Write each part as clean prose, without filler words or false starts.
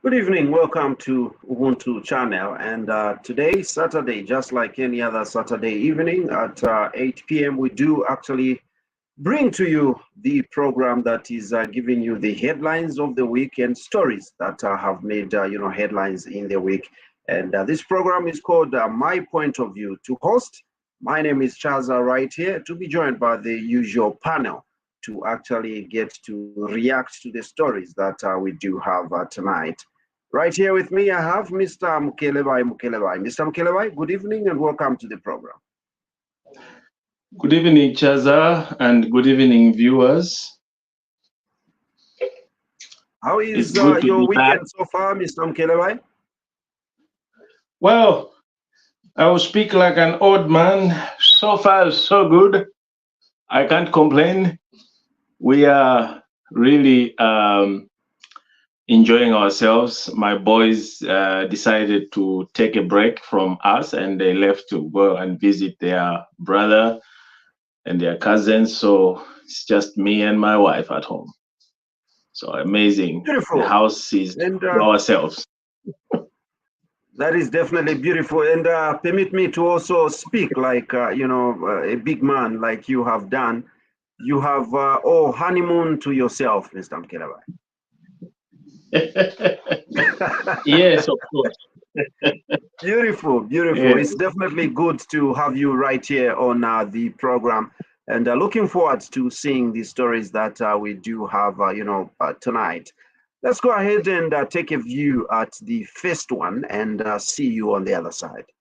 Good evening. Welcome to Ubuntu channel. And today, Saturday, just like any other Saturday evening at 8 p.m., we do actually bring to you the program that is giving you the headlines of the week and stories that have made headlines in the week. And this program is called My Point of View. To host, my name is Chaza right here, to be joined by the usual panel to actually get to react to the stories that we do have tonight. Right here with me, I have Mr. Mukelebai Mukelebai. Mr. Mukelebai, good evening and welcome to the program. Good evening, Chaza, and good evening, viewers. How is your weekend so far, Mr. Mukelebai? Well, I will speak like an old man. So far, so good. I can't complain. We are really enjoying ourselves. My boys decided to take a break from us and they left to go and visit their brother and their cousins. So it's just me and my wife at home. So amazing. Beautiful. The house is to ourselves. That is definitely beautiful. And permit me to also speak like, a big man like you have done. You have honeymoon to yourself, Mr. Mukelebai. Yes, of course. Beautiful, beautiful. Yeah. It's definitely good to have you right here on the program, and looking forward to seeing the stories that we do have, tonight. Let's go ahead and take a view at the first one and see you on the other side.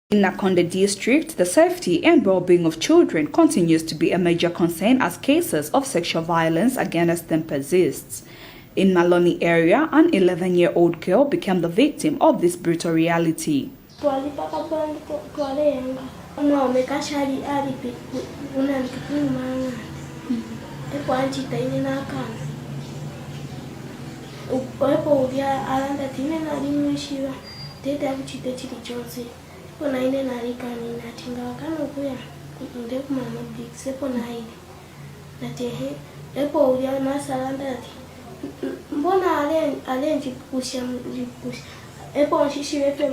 In Nakonde district, the safety and well-being of children continues to be a major concern as cases of sexual violence against them persists. In Maloni area, an 11-year-old girl became the victim of this brutal reality. Mbona alenji kusha epo nshishi wepe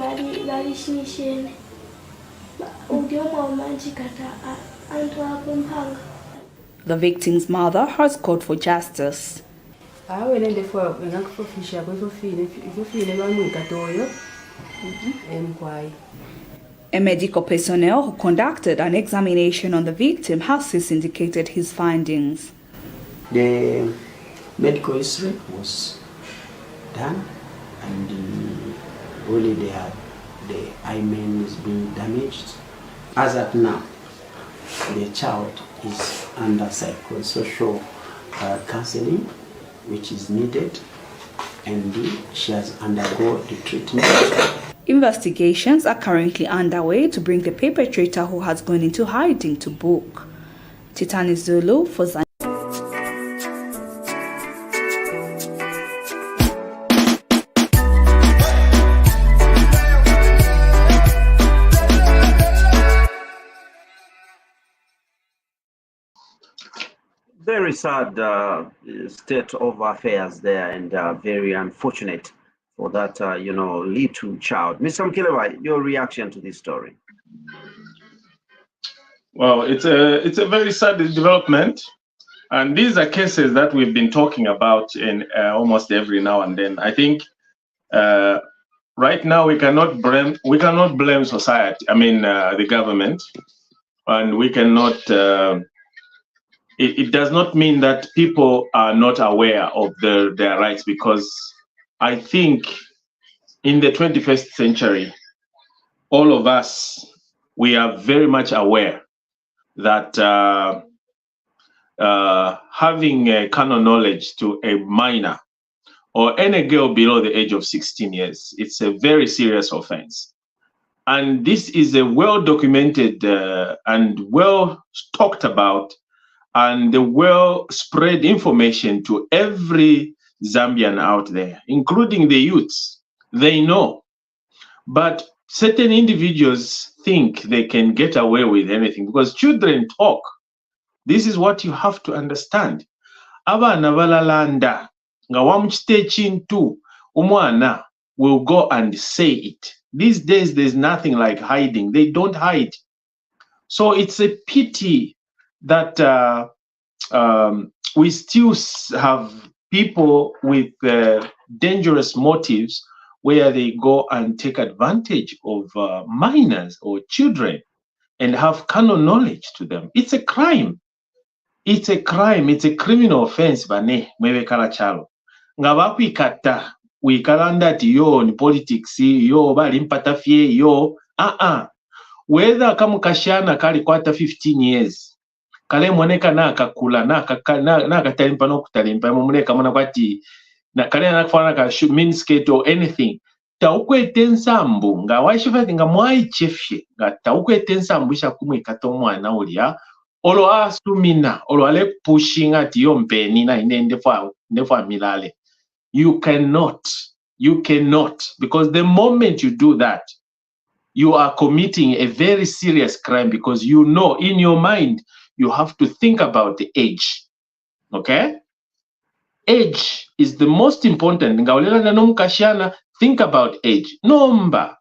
bali shinishene udioma umanji kata antu akumpanga. The victim's mother has called for justice. A medical personnel who conducted an examination on the victim has since indicated his findings. The medical history was done, and really the hymen is being damaged. As at now, the child is under psychosocial counseling, which is needed, and she has undergone the treatment. Investigations are currently underway to bring the perpetrator who has gone into hiding to book. Titani Zulu for Zion. Very sad state of affairs there, and very unfortunate for that, little child. Mr. Mukelebai, your reaction to this story? Well, it's a very sad development, and these are cases that we've been talking about in almost every now and then. I think right now we cannot blame society. I mean the government, and we cannot. It does not mean that people are not aware of their rights, because I think in the 21st century, all of us, we are very much aware that having a carnal knowledge to a minor or any girl below the age of 16 years, it's a very serious offense. And this is a well-documented and well talked about and the well-spread information to every Zambian out there, including the youths, They know. But certain individuals think they can get away with anything because children talk. This is what you have to understand. Abaana balalanda nga wamukita ekintu omwana will go and say it. These days there's nothing like hiding. They don't hide. So it's a pity that we still have people with dangerous motives where they go and take advantage of minors or children and have carnal knowledge to them. It's a crime. It's a crime. It's a criminal offense. Bane mwebekala chalo. Nga bakwikata wikalanda ati yo ni politics yo bali mpata fye yo whether kamukashana kali kwata 15 years kale moneka nakakula nakatalimpa nokutalimpa mumuleka mona kwati na kale nakufana ka miniskirt or anything taukwete ensambu nga washifati nga mwayichefye nga taukwete ensambu isha kumwikata omwana ulya olo asumina olo ale pushing ati yo mpeni na ndefa milale. You cannot, because the moment you do that, you are committing a very serious crime because you know in your mind, you have to think about the age, okay? Age is the most important. Think about age. Number.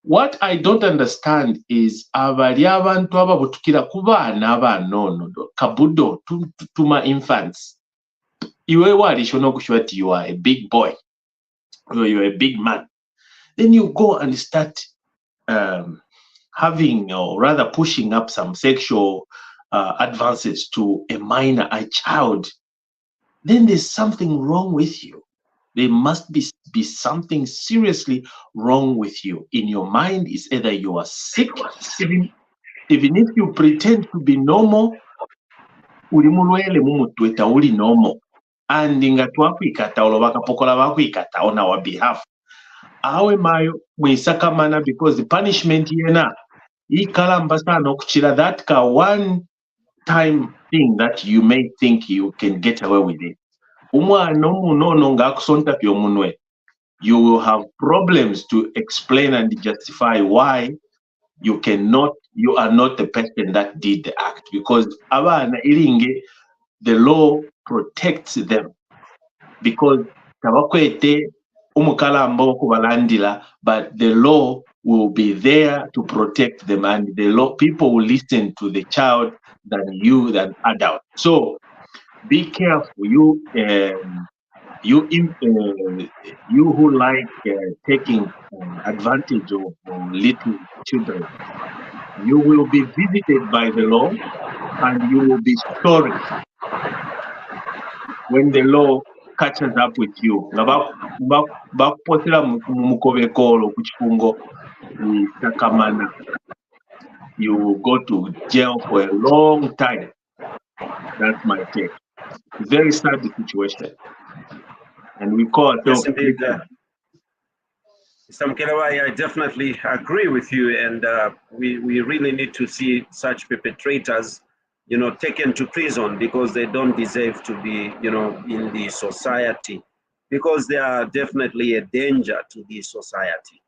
What I don't understand is abali abantu ababutukira kubaana abanono kabudo tuma infants. Iwe walisho no kushwati you are a big boy or you are a big man. Then you go and start having or rather pushing up some sexual advances to a minor, a child. Then there's something wrong with you. There must be something seriously wrong with you. In your mind, is either you are sick, even if you pretend to be normal, ulimulwele mumutweta uli normal. And inga twakwikata olobaka pokola bakwikata on our behalf. Awe mayo mwisakamana because the punishment yena ikalamba sana okuchira that ka one time thing that you may think you can get away with it. Umwana omunono nga akusonta pyo munwe. You will have problems to explain and justify why you are not the person that did the act, because abana iringe the law protects them because tabakwete umukalambo kubalandila, but the law will be there to protect them, and the law people will listen to the child than adult. So be careful, you who like taking advantage of little children. You will be visited by the law, and you will be sorry when the law catches up with you. You will go to jail for a long time. That's my take. Very sad situation. And we call it. Yes, indeed. Mr. Mkelewai, I definitely agree with you, and we really need to see such perpetrators, taken to prison, because they don't deserve to be, in the society, because they are definitely a danger to the society.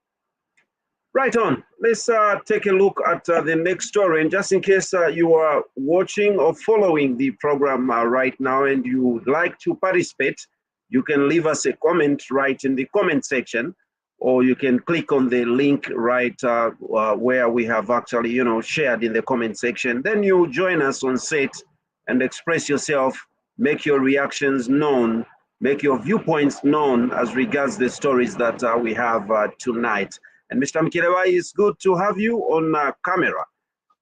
Right on. Let's take a look at the next story. And just in case you are watching or following the program right now and you would like to participate, you can leave us a comment right in the comment section, or you can click on the link right where we have actually, shared in the comment section. Then you join us on set and express yourself, make your reactions known, make your viewpoints known as regards the stories that we have tonight. And Mr. Mkelewai, it's good to have you on camera,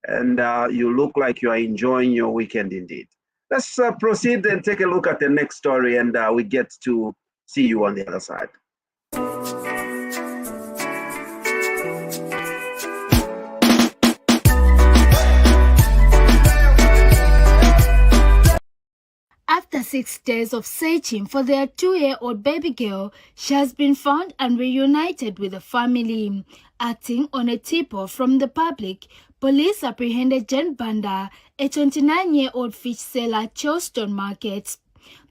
and you look like you are enjoying your weekend indeed. Let's proceed and take a look at the next story, and we get to see you on the other side. After 6 days of searching for their 2-year-old baby girl, she has been found and reunited with the family. Acting on a tip-off from the public, police apprehended Jen Banda, a 29-year-old fish seller at Charleston Market.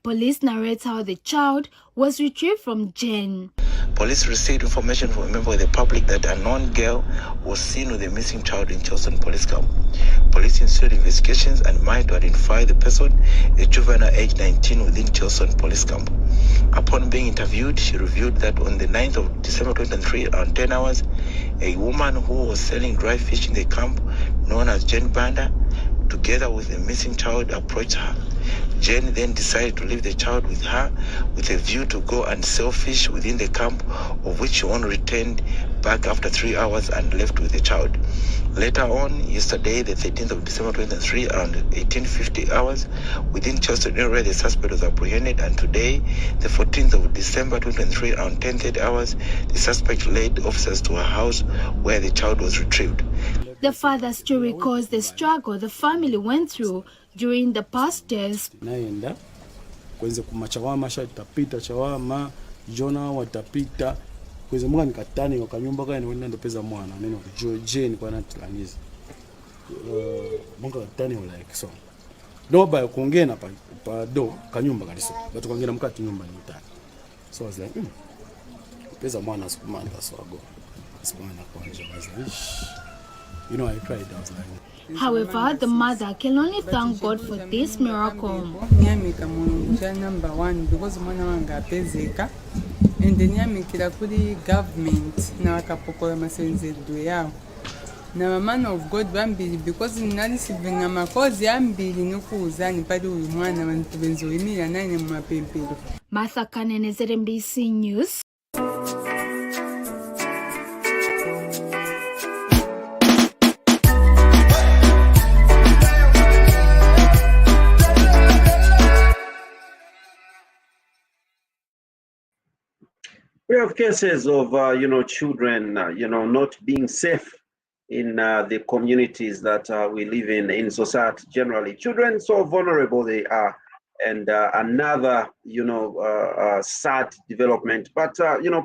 Police narrate how the child was retrieved from Jen. Police received information from a member of the public that a known girl was seen with a missing child in Charleston police camp. Police ensued investigations and managed to identify the person, a juvenile aged 19, within Charleston police camp. Upon being interviewed, she revealed that on the 9th of December 2023, around 10 hours, a woman who was selling dry fish in the camp, known as Jane Banda, together with a missing child, approached her. Jane then decided to leave the child with her with a view to go and sell fish within the camp, of which she only returned back after 3 hours and left with the child. Later on, yesterday, the 13th of December 2023, around 1850 hours, within Charleston area, the suspect was apprehended, and today, the 14th of December 2023, around 10:30 hours, the suspect led officers to her house where the child was retrieved. The father still recalls the struggle the family went through during the past days. Naenda kwenye kumachawama shatapita chawama jona watapita kwenye mga nikatani wakanyumba kaya niwenda ndopeza mwana neno Jane kwa natilangiza mga katani like so doba kuongea na pa do kanyumba kaliso batu kuongea mkati nyumba ni tani so I was like peza mwana sikumanda so ago sikumanda kwa nje you know, I cried. I was like... However, the mother can only thank God for this miracle. Number one, because mwana pezeka, and then nyamikira kuri government na wakapokola masenzedo yao. Na man of God bambili because nalisivinga makozi ambili nukuuza nipadi uyu mwana wantu benzoimira nane mumapempero. Martha Kanene, ZNBC News. We have cases of, children, not being safe in the communities that we live in society generally. Children, so vulnerable they are, and another, sad development, but,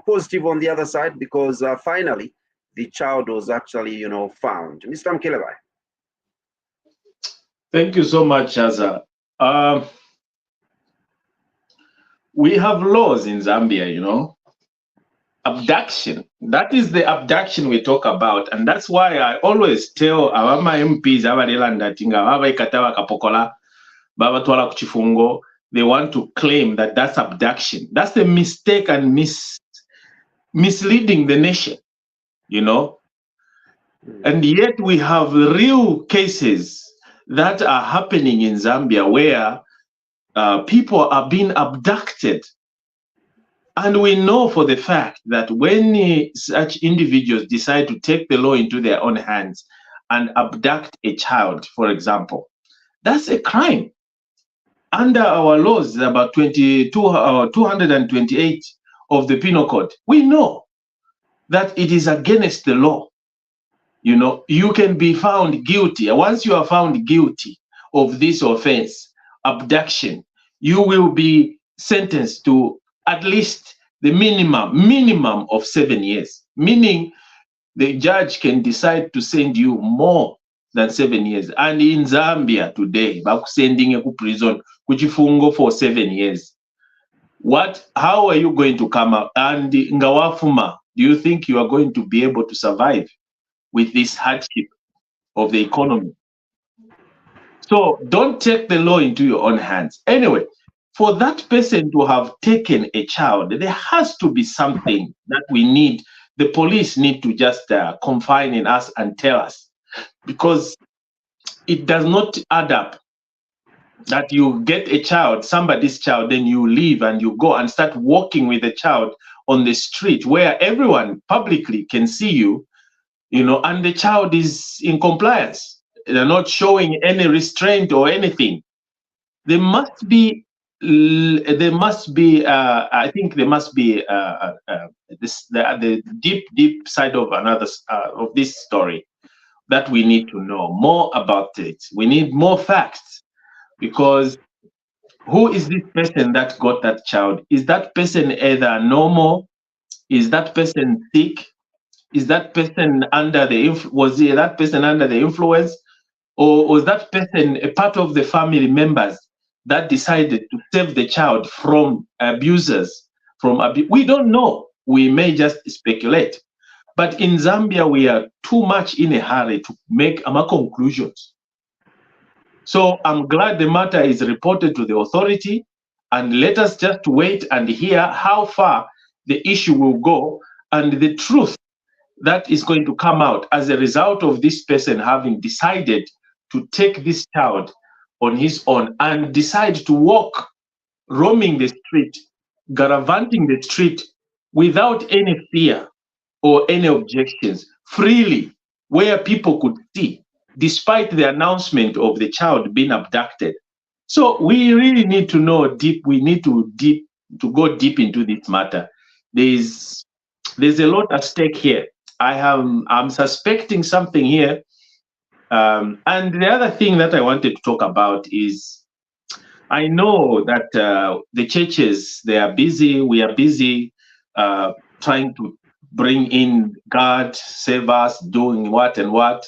positive on the other side, because finally, the child was actually, found. Mr. Mkelebai. Thank you so much, Aza. We have laws in Zambia, abduction. That is the abduction we talk about, and that's why I always tell our MPs they want to claim that that's abduction. That's the mistake and misleading the nation, and yet we have real cases that are happening in Zambia where people are being abducted. And we know for the fact that when such individuals decide to take the law into their own hands and abduct a child, for example, that's a crime. Under our laws, about 228 of the Penal Code, we know that it is against the law. You can be found guilty. Once you are found guilty of this offense, abduction, you will be sentenced to at least the minimum of 7 years, meaning the judge can decide to send you more than 7 years. And in Zambia today, sending a prison, kuchifungo for 7 years. How are you going to come up? And Ngawafuma, do you think you are going to be able to survive with this hardship of the economy? So don't take the law into your own hands. Anyway, for that person to have taken a child, there has to be something that we need. The police need to just confine in us and tell us, because it does not add up that you get a child, somebody's child, then you leave and you go and start walking with the child on the street where everyone publicly can see you, and the child is in compliance. They're not showing any restraint or anything. There must be I think there must be the deep side of of this story that we need to know more about it. We need more facts, because who is this person that got that child? Is that person either normal? Is that person sick? Is that person under the that person under the influence, or was that person a part of the family members that decided to save the child from abusers, We don't know. we may just speculate. But in Zambia, we are too much in a hurry to make conclusions. So I'm glad the matter is reported to the authority, and let us just wait and hear how far the issue will go and the truth that is going to come out as a result of this person having decided to take this child on his own and decide to walk, roaming the street, gallivanting the street without any fear or any objections, freely, where people could see, despite the announcement of the child being abducted. So we really need to know deep, we need to go deep into this matter. There's a lot at stake here. I'm suspecting something here. And the other thing that I wanted to talk about is, I know that the churches, they are busy, we are busy trying to bring in God, save us, doing what and what.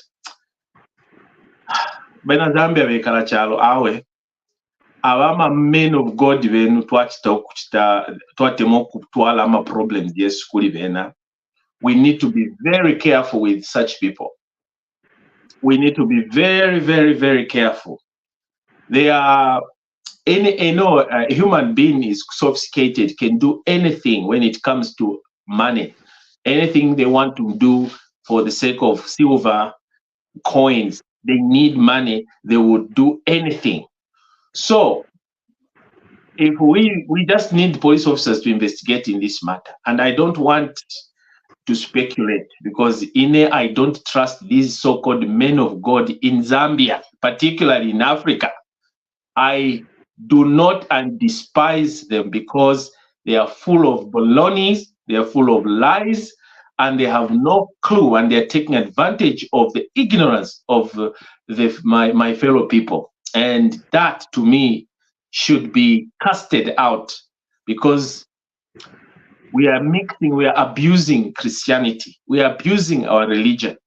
Bena Zambia bekala chalo awe abama men of God benu twatemo kutwala ama problems yes kuli bena. We need to be very careful with such people. We need to be very, very, very careful. They are a human being is sophisticated, can do anything when it comes to money. Anything they want to do for the sake of silver coins, they need money, they would do anything. So if we just need police officers to investigate in this matter, and I don't want to speculate, because I don't trust these so-called men of God in Zambia, particularly in Africa. I do not and despise them because they are full of baloney, they are full of lies, and they have no clue, and they are taking advantage of the ignorance of my fellow people. And that, to me, should be casted out, because we are mixing, we are abusing Christianity. We are abusing our religion.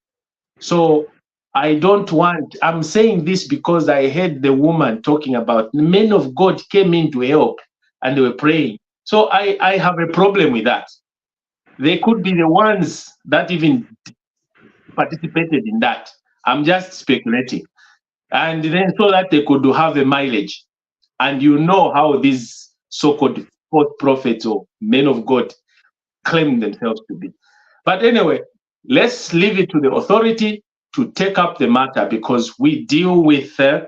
So I don't want, I'm saying this because I heard the woman talking about the men of God came in to help and they were praying. So I have a problem with that. They could be the ones that even participated in that. I'm just speculating. And then so that they could have a mileage. And you know how these so-called false prophets or men of God claim themselves to be. But anyway, let's leave it to the authority to take up the matter, because we deal with the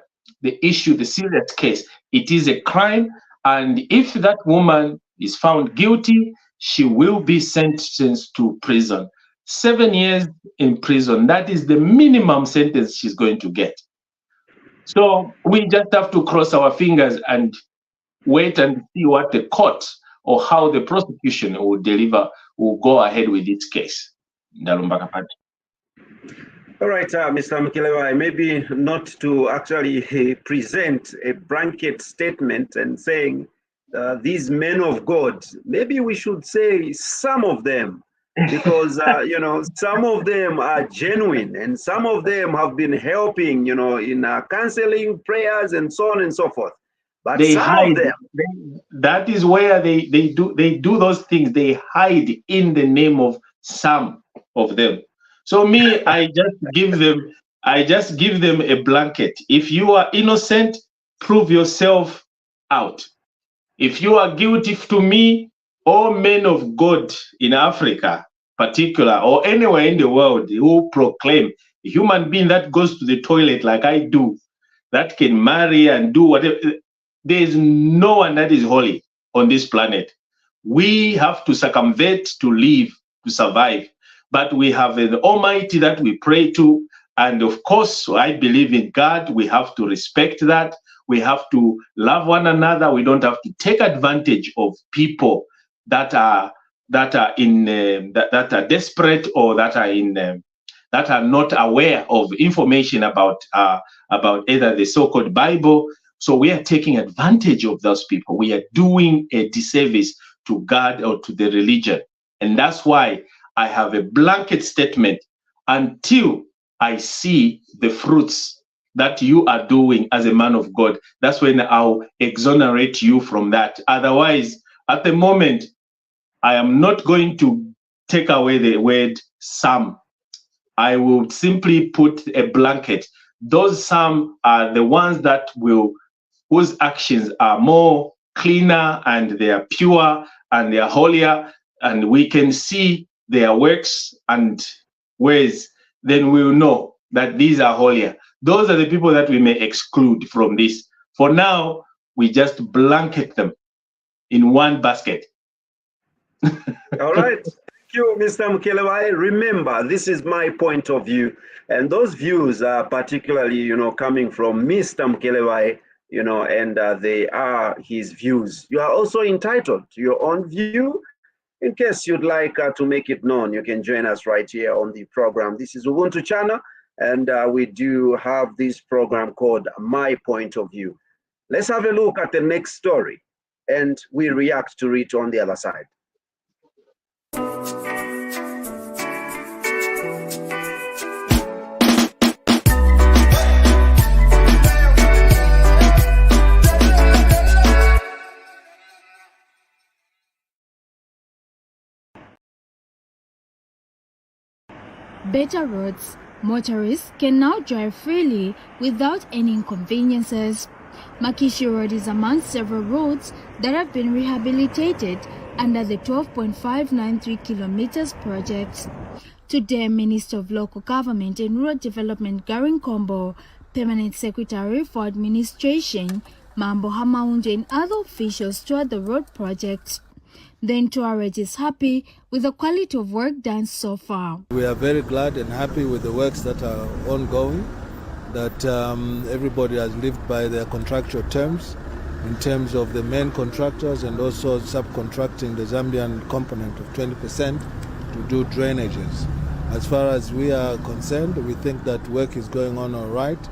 issue, the serious case. It is a crime, and if that woman is found guilty, she will be sentenced to prison. 7 years in prison, that is the minimum sentence she's going to get. So we just have to cross our fingers and wait and see what the court or how the prosecution will go ahead with its case. All right, Mr. Mkilewa, maybe not to actually present a blanket statement and saying these men of God, maybe we should say some of them, because some of them are genuine and some of them have been helping, in counseling, prayers, and so on and so forth. But they some hide. of them, that is where they do those things. They hide in the name of some of them. So me, I just give them a blanket. If you are innocent, prove yourself out. If you are guilty to me, all men of God in Africa, particular, or anywhere in the world who proclaim a human being that goes to the toilet like I do, that can marry and do whatever. There is no one that is holy on this planet. We have to circumvent to live, to survive. But we have the Almighty that we pray to. And of course, I believe in God. We have to respect that. We have to love one another. We don't have to take advantage of people that are desperate, or that are not aware of information about either the so-called Bible. So we are taking advantage of those people. We are doing a disservice to God or to the religion. And that's why I have a blanket statement until I see the fruits that you are doing as a man of God. That's when I'll exonerate you from that. Otherwise, at the moment, I am not going to take away the word some. I will simply put a blanket. Those some are the ones that whose actions are more cleaner and they are pure and they are holier, and we can see their works and ways, then we will know that these are holier. Those are the people that we may exclude from this. For now, we just blanket them in one basket. All right. Thank you, Mr. Mukelewayi. Remember, this is my point of view. And those views are particularly, coming from Mr. Mukelewayi, and they are his views. You are also entitled to your own view. In case you'd like to make it known, you can join us right here on the program. This is Ubuntu Channel, and we do have this program called My Point of View. Let's have a look at the next story, and we react to it on the other side. Better roads. Motorists can now drive freely without any inconveniences. Makishi Road is among several roads that have been rehabilitated under the 12.593 kilometers project. Today, Minister of Local Government and Rural Development Gary Nkombo, Permanent Secretary for Administration Mambo Hamaundu, and other officials toured the road project. The entourage is happy with the quality of work done so far. We are very glad and happy with the works that are ongoing, that everybody has lived by their contractual terms in terms of the main contractors and also subcontracting the Zambian component of 20% to do drainages. As far as we are concerned, we think that work is going on all right,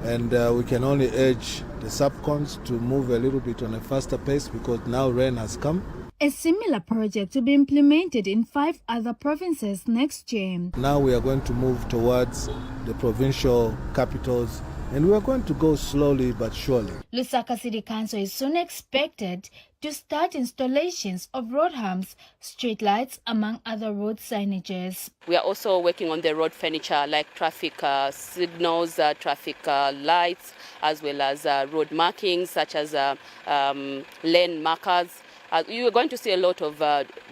and we can only urge the subcons to move a little bit on a faster pace because now rain has come. A similar project will be implemented in 5 other provinces next year. Now we are going to move towards the provincial capitals, and we are going to go slowly but surely. Lusaka City Council is soon expected to start installations of road humps, street lights, among other road signages. We are also working on the road furniture like traffic signals, traffic lights, as well as road markings such as lane markers. You are going to see a lot of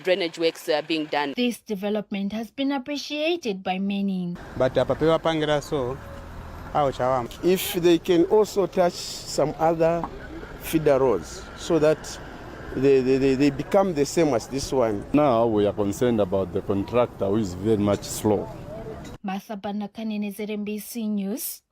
drainage works being done. This development has been appreciated by many. But if they can also touch some other feeder roads so that they become the same as this one. Now we are concerned about the contractor who is very much slow. Martha Banakanene, ZNBC News.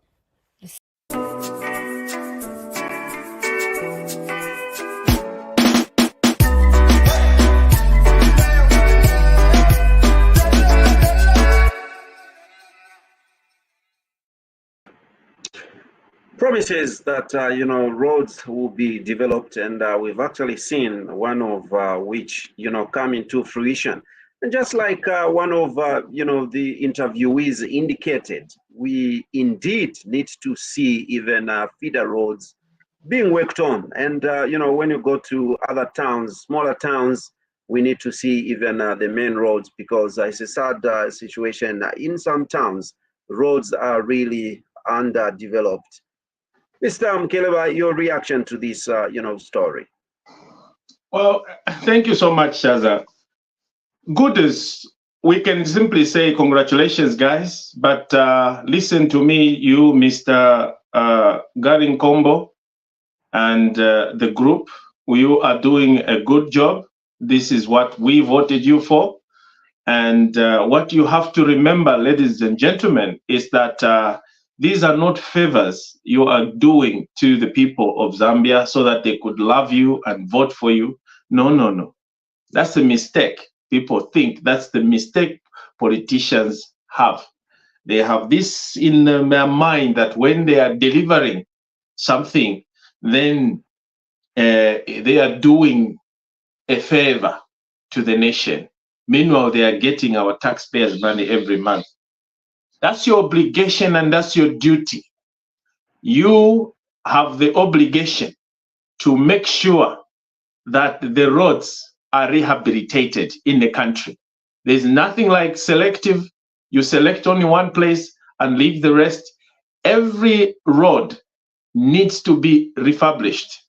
Promises that roads will be developed, and we've actually seen one of which come into fruition. And just like one of the interviewees indicated, we indeed need to see even feeder roads being worked on. And when you go to other towns, smaller towns, we need to see even the main roads, because it's a sad situation in some towns. Roads are really underdeveloped. Mr. Mukelewayi, your reaction to this, story? Well, thank you so much, Shaza. Good as we can simply say congratulations, guys. But listen to me, you, Mr. Gary Nkombo, and the group. You are doing a good job. This is what we voted you for. And what you have to remember, ladies and gentlemen, is that these are not favors you are doing to the people of Zambia so that they could love you and vote for you. No, no, no. That's a mistake. People think that's the mistake politicians have. They have this in their mind that when they are delivering something, then they are doing a favor to the nation. Meanwhile, they are getting our taxpayers' money every month. That's your obligation and that's your duty. You have the obligation to make sure that the roads are rehabilitated in the country. There's nothing like selective. You select only one place and leave the rest. Every road needs to be refurbished.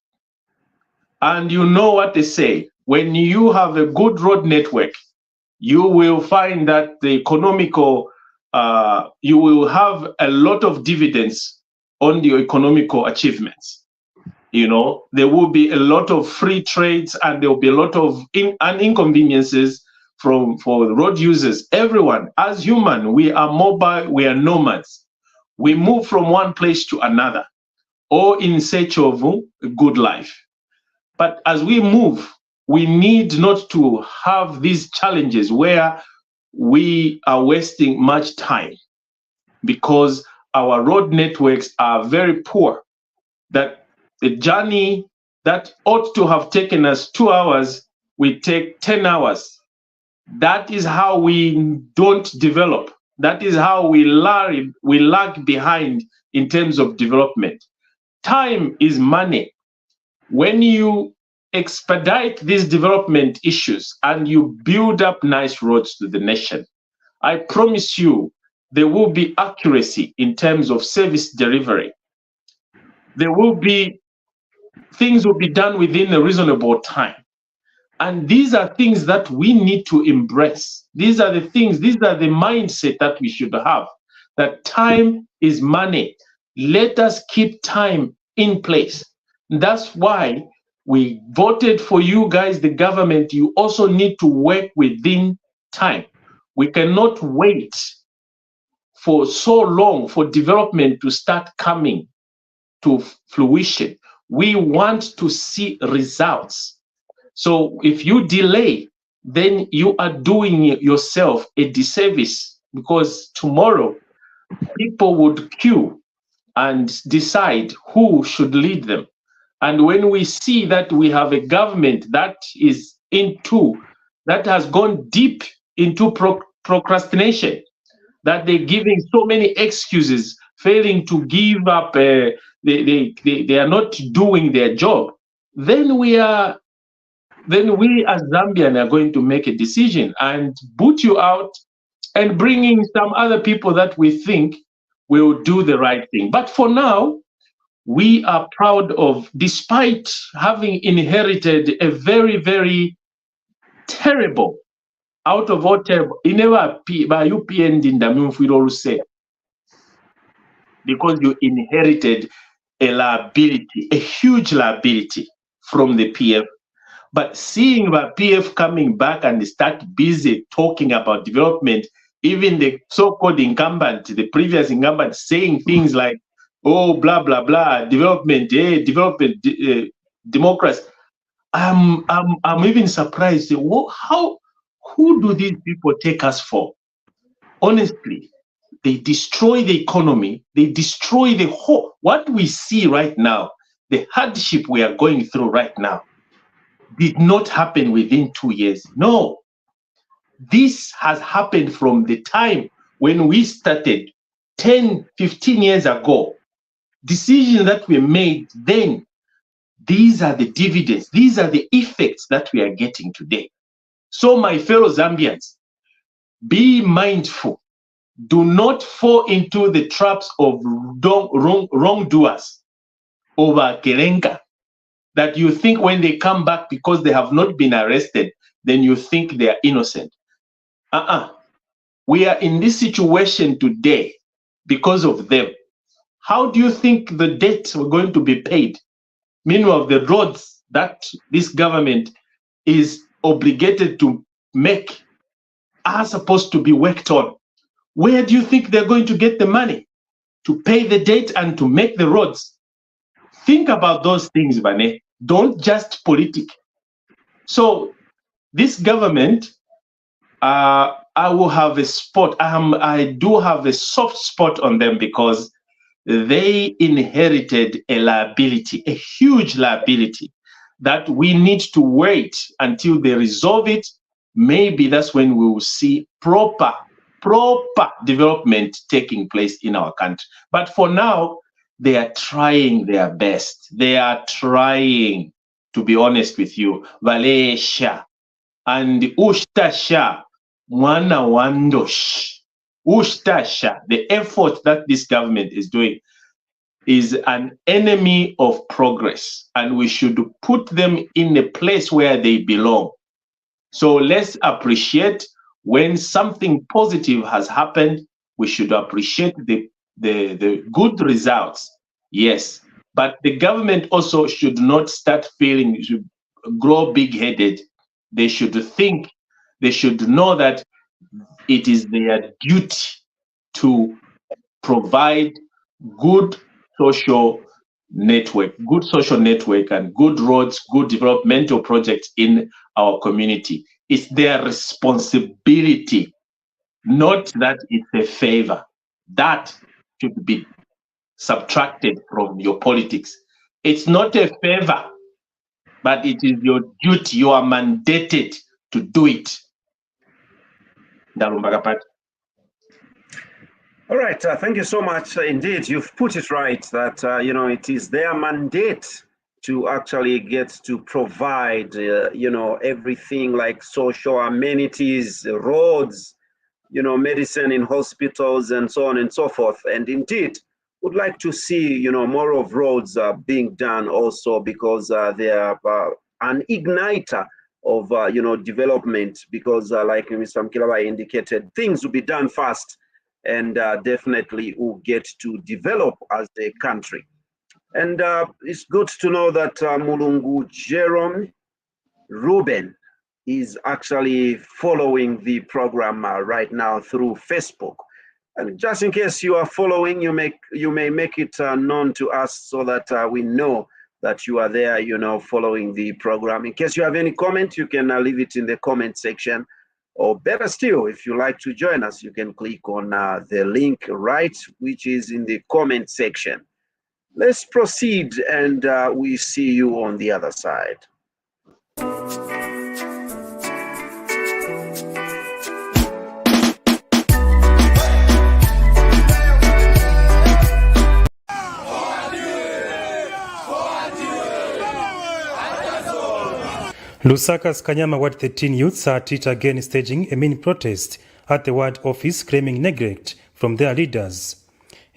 And you know what they say, when you have a good road network, you will find that the economical, you will have a lot of dividends on your economical achievements. You know, there will be a lot of free trades and there will be a lot of inconveniences for the road users. Everyone, as human, we are mobile, we are nomads. We move from one place to another, all in search of a good life. But as we move, we need not to have these challenges where we are wasting much time because our road networks are very poor. That the journey that ought to have taken us 2 hours, we take 10 hours. That is how we don't develop. That is how we lag behind in terms of development. Time is money. When you expedite these development issues and you build up nice roads to the nation, I promise you there will be accuracy in terms of service delivery. There will be, things will be done within a reasonable time. And these are things that we need to embrace. These are the things, these are the mindset that we should have, that time is money. Let us keep time in place. That's why we voted for you guys, the government. You also need to work within time. We cannot wait for so long for development to start coming to fruition. We want to see results. So if you delay, then you are doing yourself a disservice, because tomorrow people would queue and decide who should lead them. And when we see that we have a government that is that has gone deep into procrastination, that they're giving so many excuses, failing to give up, they are not doing their job, then we as Zambian are going to make a decision and boot you out and bring in some other people that we think will do the right thing. But for now, we are proud of, despite having inherited a very, very terrible, out of all terrible, because you inherited a liability, a huge liability from the PF. But seeing the PF coming back and start busy talking about development, even the so-called incumbent, the previous incumbent, saying things like, oh, blah, blah, blah, development, development, democracy. I'm even surprised. Who do these people take us for? Honestly, they destroy the economy. They destroy the whole, what we see right now, the hardship we are going through right now, did not happen within 2 years. No, this has happened from the time when we started 10, 15 years ago. Decisions that were made then, these are the dividends, these are the effects that we are getting today. So my fellow Zambians, be mindful. Do not fall into the traps of wrongdoers over Kerenka, that you think when they come back because they have not been arrested, then you think they are innocent. We are in this situation today because of them. How do you think the debts were going to be paid? Meanwhile, the roads that this government is obligated to make are supposed to be worked on. Where do you think they're going to get the money to pay the debt and to make the roads? Think about those things, Bane. Don't just politic. So this government, I will have a spot. I do have a soft spot on them because they inherited a liability, a huge liability, that we need to wait until they resolve it. Maybe that's when we will see proper development taking place in our country. But for now, they are trying their best. They are trying, to be honest with you. Valencia, and Ushtasha Mwana Wandosh. Ushtasha, the effort that this government is doing, is an enemy of progress, and we should put them in a place where they belong. So let's appreciate when something positive has happened. We should appreciate the good results, yes, but the government also should not start feeling, should grow big-headed. They should think, they should know that it is their duty to provide good social network and good roads, good developmental projects in our community. It's their responsibility, not that it's a favor. That should be subtracted from your politics. It's not a favor, but it is your duty. You are mandated to do it. All right, thank you so much. Indeed, you've put it right that, it is their mandate to actually get to provide, everything like social amenities, roads, medicine in hospitals and so on and so forth. And indeed, would like to see, more of roads being done also, because they are an igniter of, development, because like Mr. Mkilawa indicated, things will be done fast and definitely will get to develop as a country. And it's good to know that Mulungu Jerome Ruben is actually following the program right now through Facebook. And just in case you are following, you may make it known to us so that we know that you are there, following the program. In case you have any comment, you can leave it in the comment section. Or better still, if you like to join us, you can click on the link right, which is in the comment section. Let's proceed, and we see you on the other side. Lusaka's Kanyama Ward 13 youths are at it again, staging a mini protest at the ward office, claiming neglect from their leaders.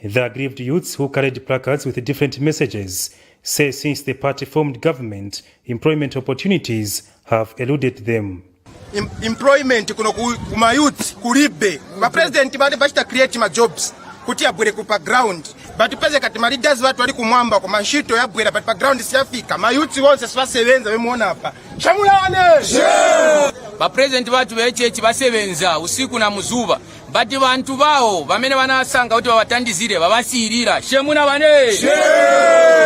The aggrieved youths, who carried placards with different messages, say since the party formed government, employment opportunities have eluded them. Employment kuno kuma youth kulibe ba president bali bashita create ma jobs kutia bwere ku background but pese kati ma leaders watu wali kumwamba kwa mashito ya bwera but background siyafika ma youth wonse sibasebenza bemuona hapa shamulane ba president watu bechechi basebenza usiku na muzuba bati bantu bawo bamene banasanga kuti babatandizire babasirira shemuna bane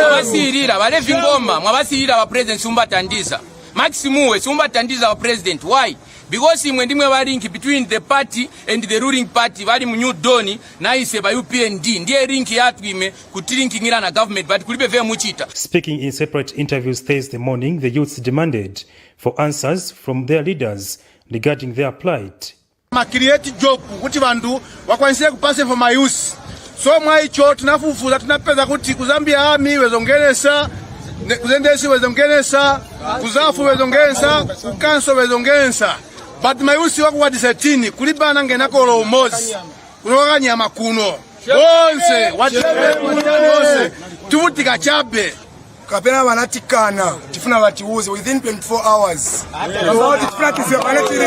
babasirira balevi ngoma mwabasirira ba president sumbatandiza Maximuwe sumbatandiza ba president. Why? Because imwe ndimwe ba link between the party and the ruling party bali mu New Dawn na ise ba UPND ndiye link yatu ime kutilinkingira na government but kulibe ve muchita. Speaking in separate interviews Thursday morning, the youths demanded for answers from their leaders regarding their plight. Ma create job kuti bantu wakwanise kupase for my youth. So mwa icho tunafufuza tunapeza kuti kuzambia ami wezongelesa kuzendesi wezongelesa kuzafu wezongelesa kukanso wezongelesa but my youth wako wa 17 kulibana ngenako lo umozi kunoka nyama kuno onse wose tuvutika chabe kapena wanatikana tifuna watiuze within 24 hours about it practice ya banetiri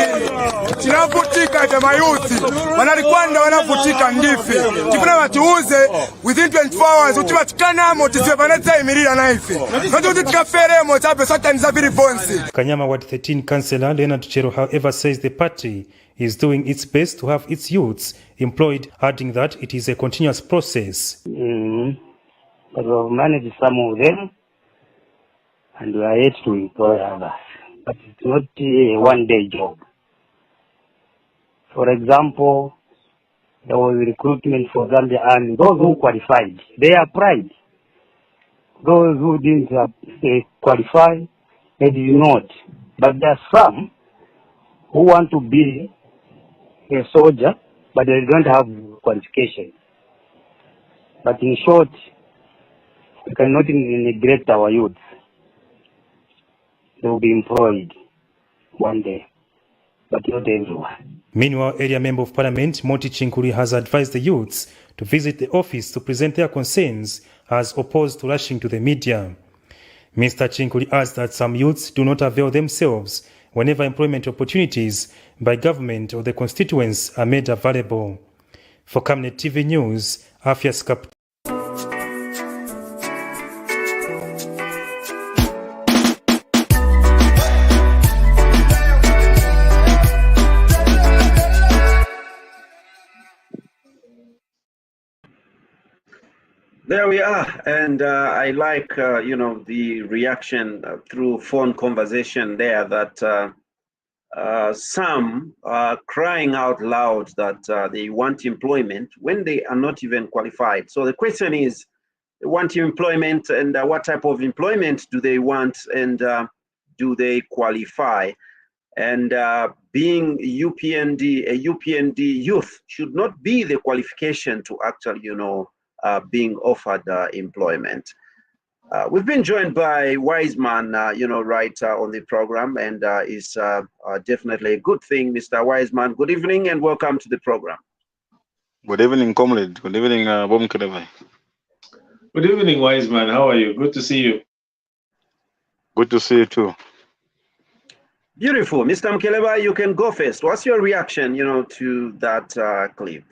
tinavutika cha mayuthi wanalikwanda wanavutika ndifi tifuna watiuze within 24 hours utibatikana mo tisiwe baneta imirira naifi noto utikafere mo chape sata nizabiri bonsi. Kanyama Ward 13 Councillor Leonard Chero, however, says the party is doing its best to have its youths employed, adding that it is a continuous process. But we have managed some of them and we are yet to employ others. But it's not a one-day job. For example, there was recruitment for Gambia Army. Those who qualified, they applied. Those who didn't qualify, they did not. But there are some who want to be a soldier, but they don't have qualification. But in short, we cannot neglect our youth. They will be employed one day. but not everyone. Meanwhile, area Member of Parliament Moti Chinkuri has advised the youths to visit the office to present their concerns as opposed to rushing to the media. Mr. Chinkuri adds that some youths do not avail themselves whenever employment opportunities by government or the constituents are made available. For Camnet TV News, Afias Kap. There we are, and I like the reaction through phone conversation there that some are crying out loud that they want employment when they are not even qualified. So the question is, they want employment, and what type of employment do they want, and do they qualify? And being UPND, a UPND youth should not be the qualification to actually, being offered employment. We've been joined by Wiseman, right on the program, and it's definitely a good thing, Mr. Wiseman. Good evening and welcome to the program. Good evening, comrade. Good evening, Bom Keleba. Good evening, Wiseman. How are you? Good to see you. Good to see you too. Beautiful. Mr. Mkeleba, you can go first. What's your reaction, to that clip?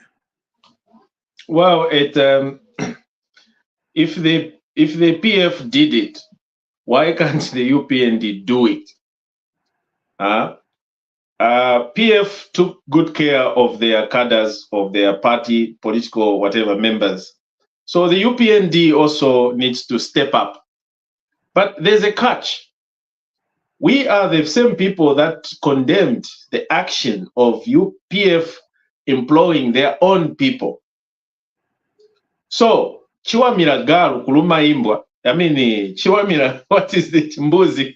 Well, if the PF did it, why can't the UPND do it? PF took good care of their cadres, of their party, political, whatever members. So the UPND also needs to step up. But there's a catch. We are the same people that condemned the action of UPF employing their own people. So, Chiwamira Garu kuluma imbwa. I mean, Chiwamira, what is the Mbuzi?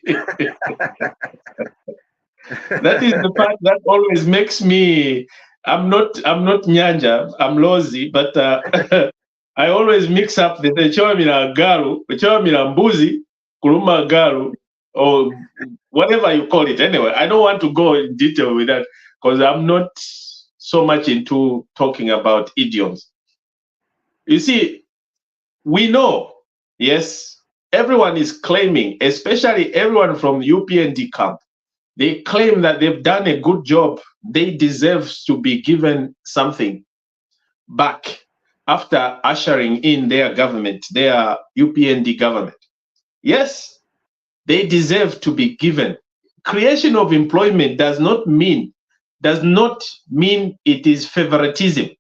That is the part that always makes me, I'm not Nyanja, I'm Lozi, but I always mix up the Chiwamira Garu, Chiwamira Mbuzi, kuluma Garu, or whatever you call it. Anyway, I don't want to go in detail with that because I'm not so much into talking about idioms. You see, we know, yes, everyone is claiming, especially everyone from UPND camp, they claim that they've done a good job. They deserve to be given something back after ushering in their government, their UPND government. Yes, they deserve to be given. Creation of employment does not mean it is favoritism.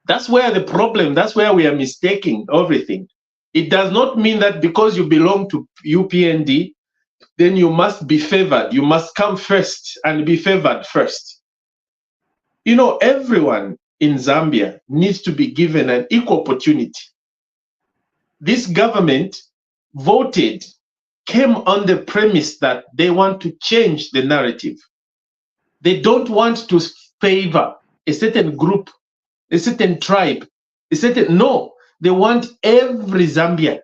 That's where the problem, that's where we are mistaking everything. It does not mean that because you belong to UPND, then you must be favored. You must come first and be favored first. Everyone in Zambia needs to be given an equal opportunity. This government came on the premise that they want to change the narrative. They don't want to favor a certain group, a certain tribe, no, they want every Zambian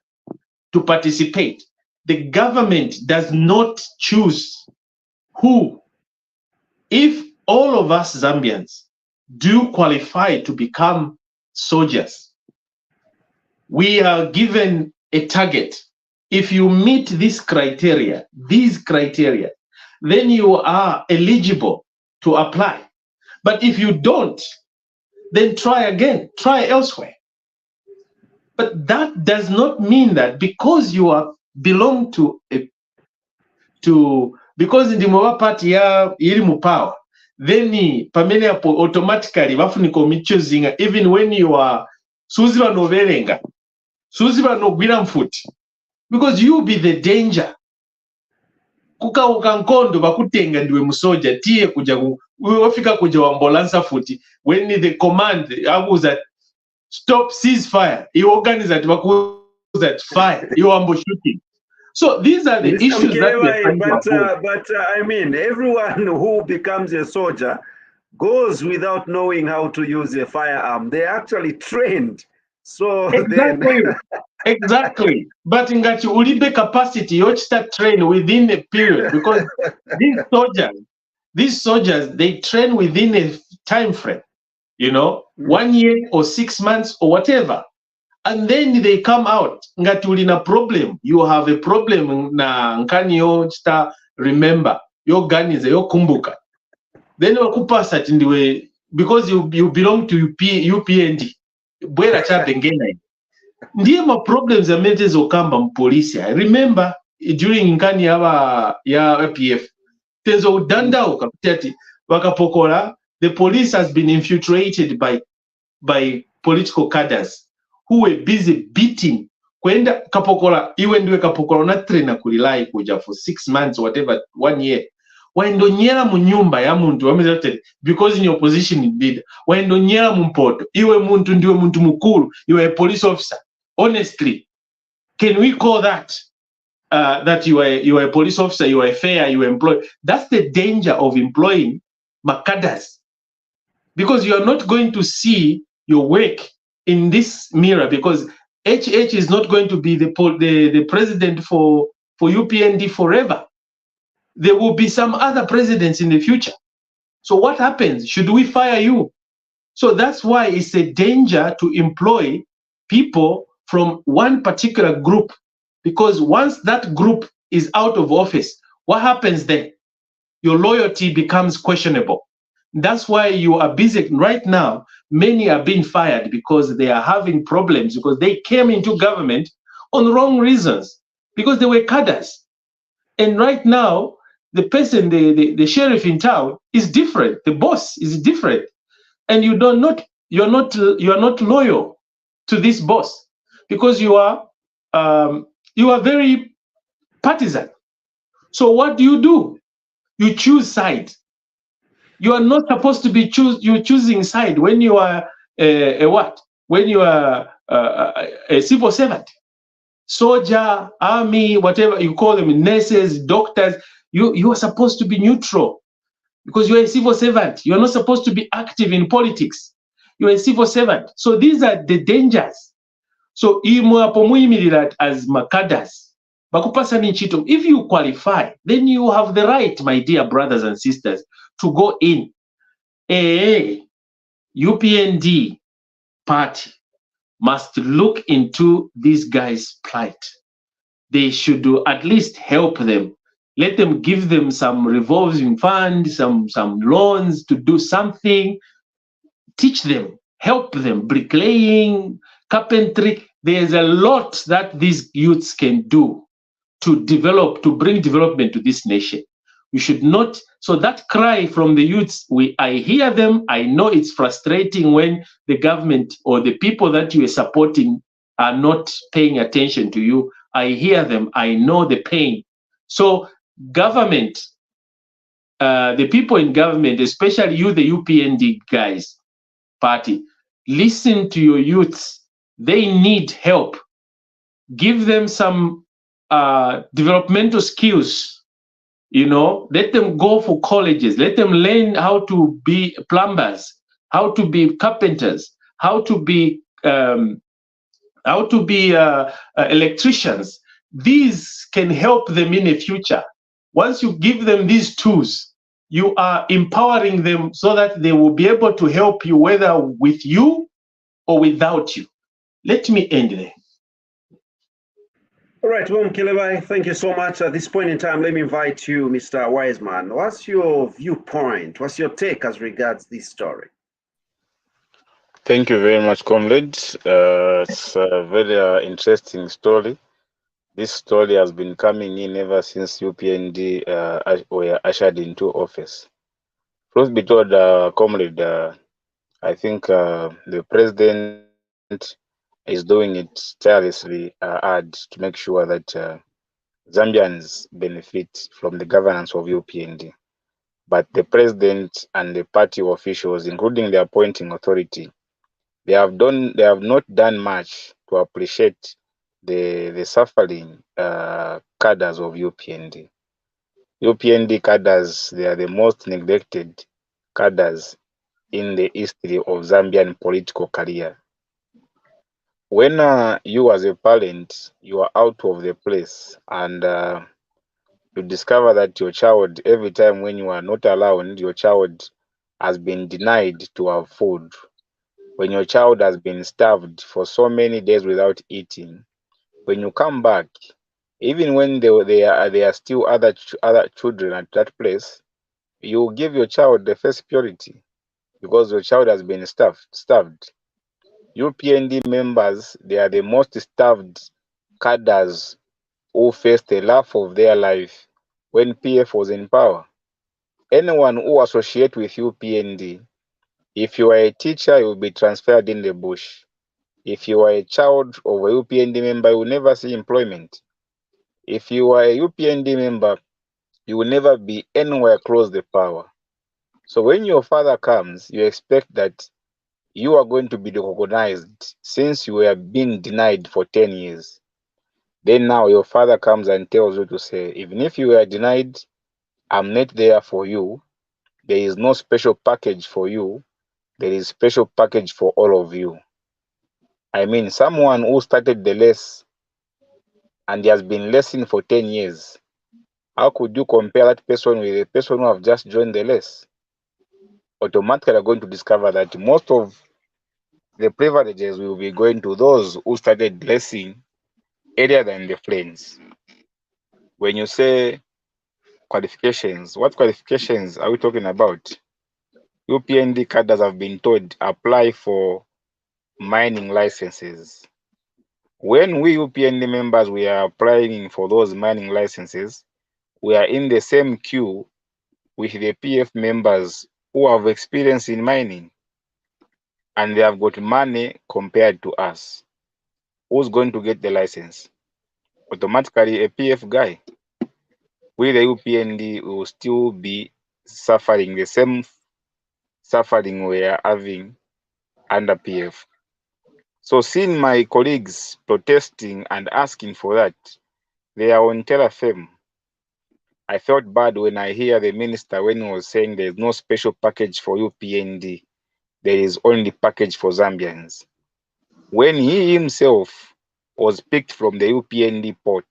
to participate. The government does not choose who. If all of us Zambians do qualify to become soldiers, we are given a target. If you meet these criteria, then you are eligible to apply. But if you don't, then try again, try elsewhere. But that does not mean that because you belong to because in the Moba party iri mu power, then pamene automatically bafuniko michozinga even when you are suziba no verenga, suziba no gwira mfuti, because you be the danger. Kuka ukankondo bakutenga ndiwe musoja tie kuja wafika kuja wambolansa futi when the command abuza stop ceasefire, you organize that that fire, you ambush shooting. So these are the issues that we are trying to avoid. But I mean, everyone who becomes a soldier goes without knowing how to use a firearm. They're actually trained. So exactly, exactly. But in that ulibe capacity, you start train within a period because these soldiers, these soldiers, they train within a time frame, 1 year or 6 months or whatever. And then they come out. Ngatulina problem. You have a problem na nkani sta remember. Your gun is your kumbuka. Then you kupasa tindiwe because you belong to UPND. Bwera cha bengena. Ndiye ma problems ya mentes okamba mpolisi. I remember during nkani ya APF. Tenzo udanda ukapitati wakapokola. The police has been infiltrated by political cadres who were busy beating. Kwenda kapokola, iwe ndiwe kapokola na trainer kulilai kuja for 6 months, whatever, 1 year. Waendo nyela munyumba ya muntu, because in your position you did. Waendo nyela mumpoto, iwe muntu ndiwe muntu mukuru, you are a police officer. Honestly, can we call that that you are a police officer, you are fair, you are employed? That's the danger of employing makadas. Because you are not going to see your work in this mirror, because HH is not going to be the president for UPND forever. There will be some other presidents in the future. So what happens? Should we fire you? So that's why it's a danger to employ people from one particular group, because once that group is out of office, what happens then? Your loyalty becomes questionable. That's why you are busy right now. Many are being fired because they are having problems, because they came into government on wrong reasons, because they were cadres. And right now, the person, the sheriff in town is different. The boss is different, and you're not loyal to this boss, because you are very partisan. So what do? You choose side. You are not supposed to be choosing side when you are when you are a civil servant, soldier, army, whatever you call them, nurses, doctors. You are supposed to be neutral, because you are a civil servant. You are not supposed to be active in politics. You are a civil servant. So these are the dangers. So as makadas. If you qualify, then you have the right, my dear brothers and sisters, to go in. A UPND party must look into these guys' plight. They should at least help them. Let them give them some revolving fund, some loans to do something. Teach them, help them, bricklaying, carpentry. There's a lot that these youths can do to develop, to bring development to this nation. We should not. So that cry from the youths, I hear them. I know it's frustrating when the government or the people that you are supporting are not paying attention to you. I hear them. I know the pain. So government, the people in government, especially you, the UPND guys, party, listen to your youths. They need help. Give them some developmental skills. Let them go for colleges. Let them learn how to be plumbers, how to be carpenters, how to be electricians. These can help them in the future. Once you give them these tools, you are empowering them so that they will be able to help you, whether with you or without you. Let me end there. All right, Mkelebai, thank you so much. At this point in time, let me invite you, Mr. Wiseman. What's your viewpoint? What's your take as regards this story? Thank you very much, comrade. It's a very interesting story. This story has been coming in ever since UPND were ushered into office. Truth be told, comrade, I think the president is doing it tirelessly hard to make sure that Zambians benefit from the governance of UPND. But the president and the party officials, including the appointing authority, they have not done much to appreciate the suffering cadres of UPND. UPND cadres, they are the most neglected cadres in the history of Zambian political career. When you as a parent, you are out of the place and you discover that your child, every time when you are not around, your child has been denied to have food. When your child has been starved for so many days without eating, when you come back, even when there are still other children at that place, you give your child the first priority because your child has been starved. UPND members, they are the most starved cadres who faced the laugh of their life when PF was in power. Anyone who associates with UPND, if you are a teacher, you will be transferred in the bush. If you are a child of a UPND member, you will never see employment. If you are a UPND member, you will never be anywhere close to power. So when your father comes, you expect that you are going to be recognized since you were being denied for 10 years. Then now your father comes and tells you to say, even if you were denied, I'm not there for you. There is no special package for you. There is special package for all of you. I mean, someone who started the less and has been lessing for 10 years, how could you compare that person with a person who have just joined the less? Automatically you're going to discover that most of the privileges will be going to those who started lessing earlier than the friends. When you say qualifications, what qualifications are we talking about? UPND cadres have been told apply for mining licenses. When we UPND members we are applying for those mining licenses, we are in the same queue with the PF members who have experience in mining and they have got money compared to us. Who's going to get the license? Automatically a PF guy. We the UPND will still be suffering the same suffering we are having under PF. So seeing my colleagues protesting and asking for that, they are on Terra Fame. I felt bad when I hear the minister when he was saying there is no special package for UPND. There is only package for Zambians. When he himself was picked from the UPND pot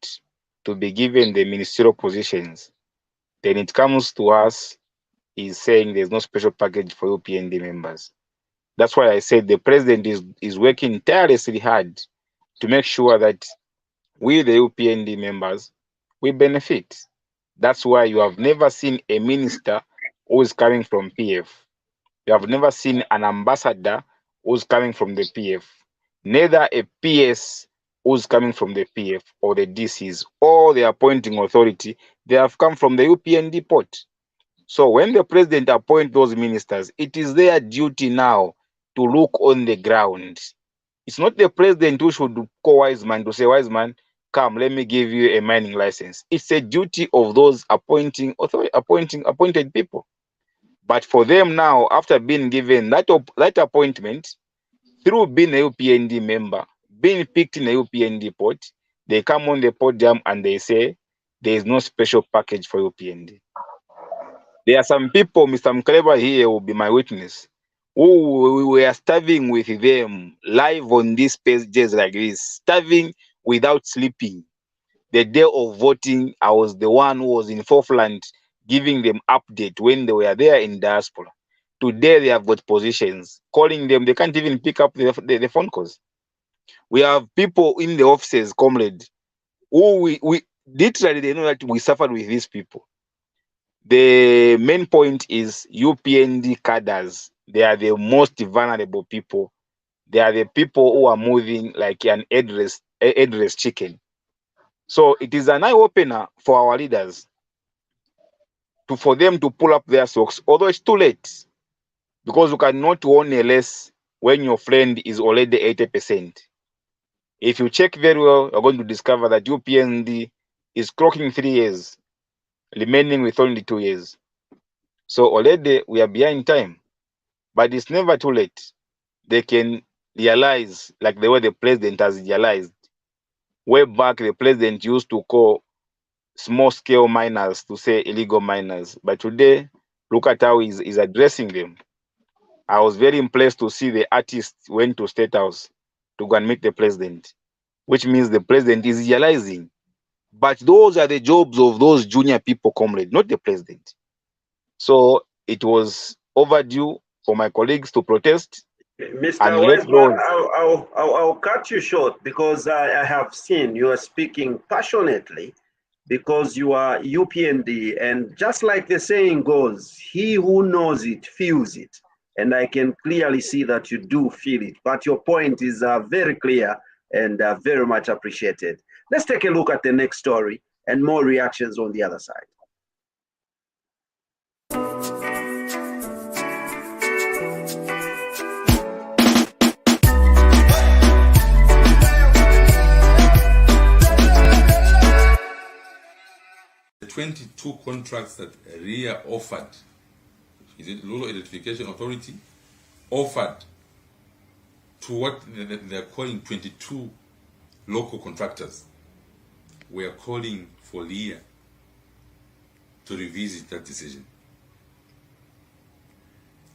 to be given the ministerial positions, then it comes to us, he's saying there's no special package for UPND members. That's why I said the president is working tirelessly hard to make sure that we, the UPND members, we benefit. That's why you have never seen a minister who is coming from PF. You have never seen an ambassador who's coming from the PF. Neither a PS who's coming from the PF or the DCs or the appointing authority. They have come from the UPND pot. So when the president appoints those ministers, it is their duty now to look on the ground. It's not the president who should call Wiseman to say, Wiseman, come, let me give you a mining license. It's a duty of those appointed people. But for them now, after being given that appointment, through being a UPND member, being picked in a UPND pot, they come on the podium and they say, there is no special package for UPND. There are some people, Mr. Mkaleba here will be my witness, who were starving with them live on these pages like this, starving without sleeping. The day of voting, I was the one who was in forefront giving them update when they were there in diaspora. Today they have got positions, calling them, they can't even pick up the phone calls. We have people in the offices, comrade, who we literally they know that we suffered with these people. The main point is UPND cadres. They are the most vulnerable people. They are the people who are moving like an headless chicken. So it is an eye-opener for our leaders for them to pull up their socks, although it's too late. Because you cannot own a less when your friend is already 80%. If you check very well, you're going to discover that UPND is clocking 3 years, remaining with only 2 years. So already we are behind time, but it's never too late. They can realize, like the way the president has realized. Way back, the president used to call small-scale miners to say illegal miners, but today, look at how he's addressing them. I was very impressed to see the artists went to State House to go and meet the president, which means the president is realizing But those are the jobs of those junior people, comrade, not the president. So it was overdue for my colleagues to protest. Mr. Weisman, I'll cut you short because I have seen you are speaking passionately because you are UPND, and just like the saying goes, he who knows it feels it. And I can clearly see that you do feel it. But your point is very clear and very much appreciated. Let's take a look at the next story and more reactions on the other side. The 22 contracts that RIA offered, is it Rural Electrification Authority, offered to what they're calling 22 local contractors. We are calling for RIA to revisit that decision.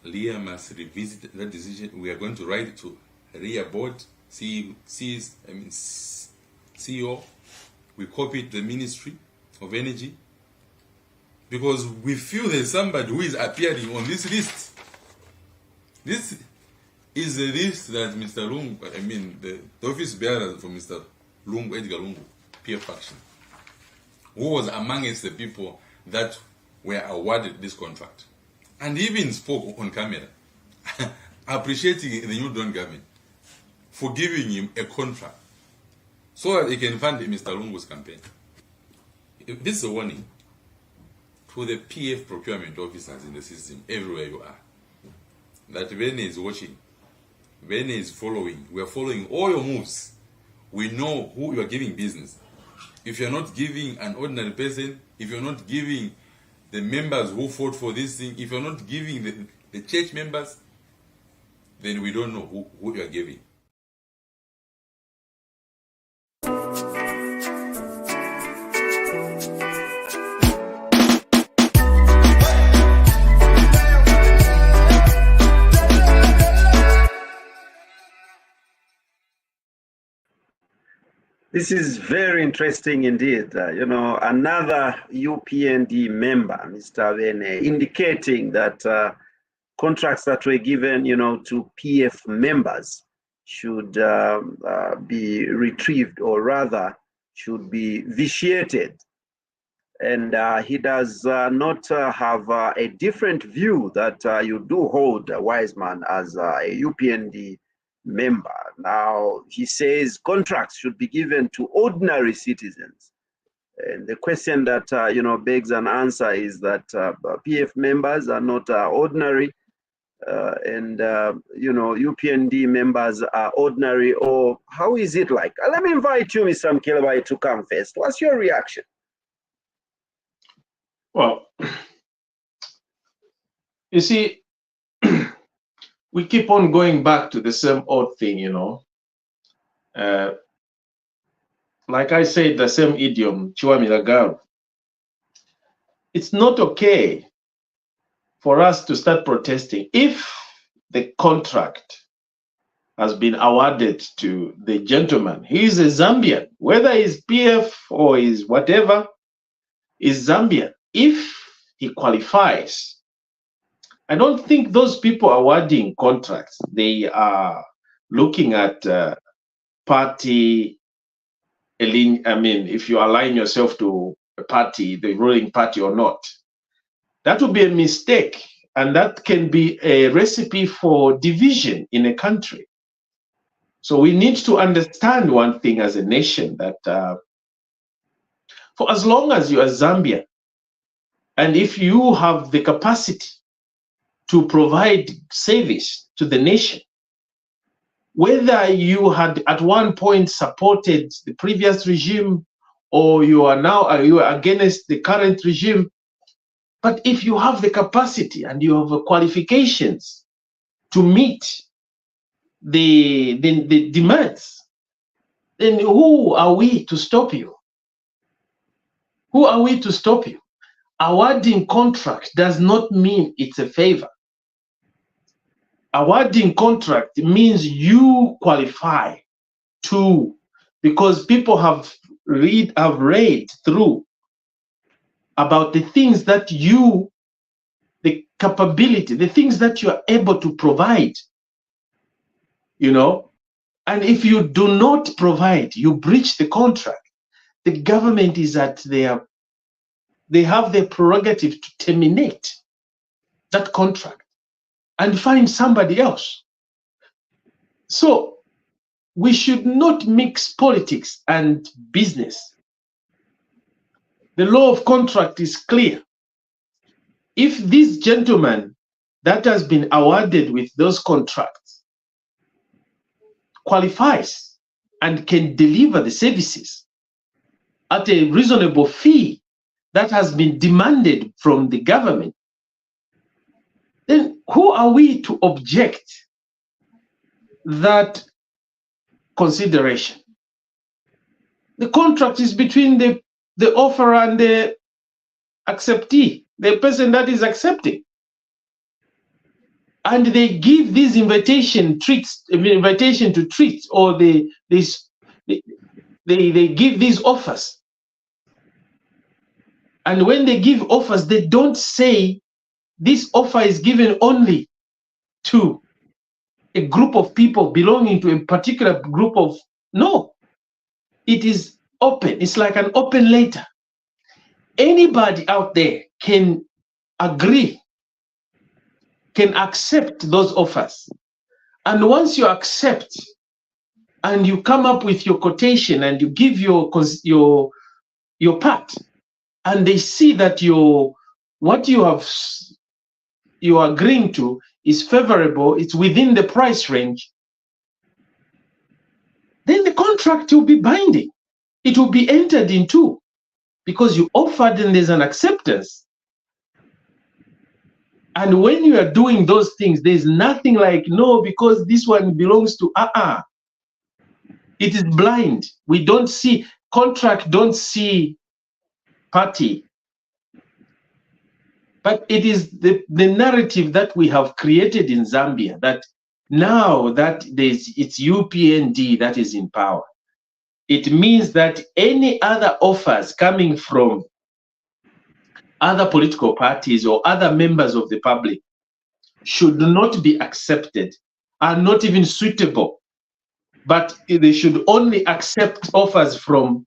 RIA must revisit that decision. We are going to write it to RIA board, CEO. We copied the Ministry of Energy because we feel there's somebody who is appearing on this list. This is the list that Mr. Lungu, the office bearer for Mr. Lungu, Edgar Lungu, PF faction, who was amongst the people that were awarded this contract. And he even spoke on camera, appreciating the New Dawn government for giving him a contract so that he can fund Mr. Lungu's campaign. This is a warning to the PF procurement officers in the system, everywhere you are, that Vene is watching, Vene is following. We are following all your moves. We know who you are giving business. If you're not giving an ordinary person, if you're not giving the members who fought for this thing, if you're not giving the church members, then we don't know who you are giving. This is very interesting indeed. Another UPND member, Mr. Vene, indicating that contracts that were given, to PF members should be retrieved, or rather should be vitiated. And he does not have a different view that you do hold, Wiseman, as a UPND member. Now, he says contracts should be given to ordinary citizens. And the question that, begs an answer is that PF members are not ordinary, and, UPND members are ordinary, or how is it like? Let me invite you, Mr. Mkelebai, to come first. What's your reaction? Well, you see, we keep on going back to the same old thing, like I said, the same idiom, Chiwamilagaru. It's not okay for us to start protesting if the contract has been awarded to the gentleman. He is a Zambian, whether he's PF or is whatever, is Zambian. If he qualifies, I don't think those people awarding contracts, they are looking at party, if you align yourself to a party, the ruling party or not. That would be a mistake, and that can be a recipe for division in a country. So we need to understand one thing as a nation, that for as long as you are Zambia, and if you have the capacity to provide service to the nation, whether you had at one point supported the previous regime or you are against the current regime, but if you have the capacity and you have the qualifications to meet the demands, then who are we to stop you? Who are we to stop you? Awarding contract does not mean it's a favor. Awarding contract means you qualify to, because people have have read through about the things that the capability, the things that you are able to provide, and if you do not provide, you breach the contract. The government is they have the prerogative to terminate that contract and find somebody else. So we should not mix politics and business. The law of contract is clear. If this gentleman that has been awarded with those contracts qualifies and can deliver the services at a reasonable fee that has been demanded from the government, then who are we to object that consideration? The contract is between the offerer and the acceptee, the person that is accepting. And they give these invitation to treat, or they give these offers. And when they give offers, they don't say this offer is given only to a group of people belonging to a particular group of, no. It is open. It's like an open letter. Anybody out there can agree, can accept those offers. And once you accept and you come up with your quotation and you give your part, and they see that what you are agreeing to is favorable, it's within the price range, then the contract will be binding. It will be entered into because you offered and there's an acceptance. And when you are doing those things, there's nothing like, no, because this one belongs to, It is blind. We don't see, contract don't see party. But it is the narrative that we have created in Zambia, that now that it's UPND that is in power. It means that any other offers coming from other political parties or other members of the public should not be accepted, are not even suitable, but they should only accept offers from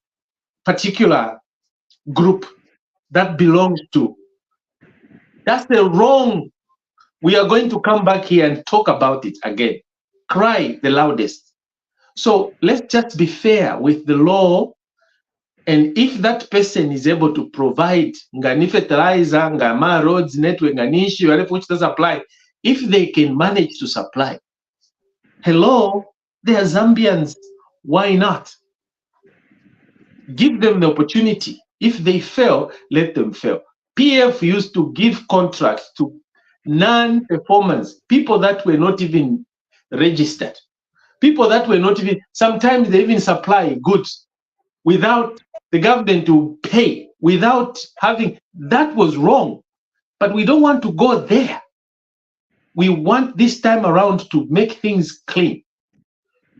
particular group that belongs to. That's the wrong. We are going to come back here and talk about it again. Cry the loudest. So let's just be fair with the law. And if that person is able to provide ngani fertilizer, ngama roads, network, nganishi, whatever which does apply, if they can manage to supply, hello, they are Zambians. Why not? Give them the opportunity. If they fail, let them fail. PF used to give contracts to non-performance, people that were not even registered, people that were not even, sometimes they even supply goods without the government to pay, without having, that was wrong. But we don't want to go there. We want this time around to make things clean.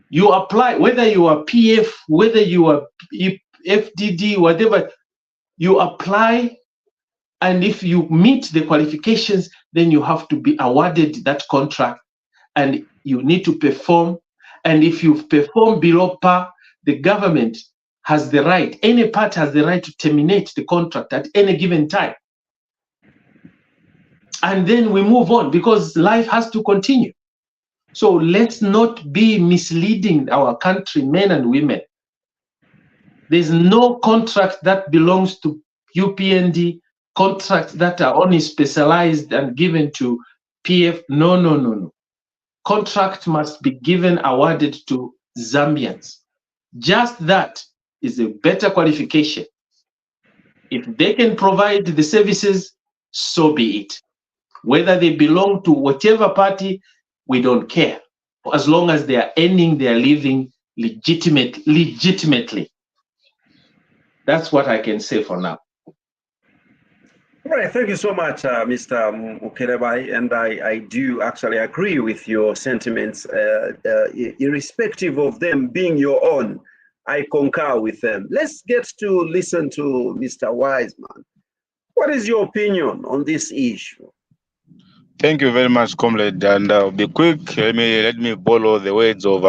You apply, whether you are PF, whether you are FDD, whatever, you apply, and if you meet the qualifications, then you have to be awarded that contract, and you need to perform. And if you perform below par, the government has the right, any part has the right to terminate the contract at any given time. And then we move on, because life has to continue. So let's not be misleading our countrymen and women. There's no contract that belongs to UPND, contracts that are only specialized and given to PF. No, no, no, no. Contract must be given, awarded to Zambians. Just that is a better qualification. If they can provide the services, so be it. Whether they belong to whatever party, we don't care, as long as they are earning their living legitimately. That's what I can say for now. All right, thank you so much, Mr. Mukerebai, and I do actually agree with your sentiments, irrespective of them being your own. I concur with them. Let's get to listen to Mr. Wiseman. What is your opinion on this issue? Thank you very much, comrade. And I'll be quick. Let me borrow the words of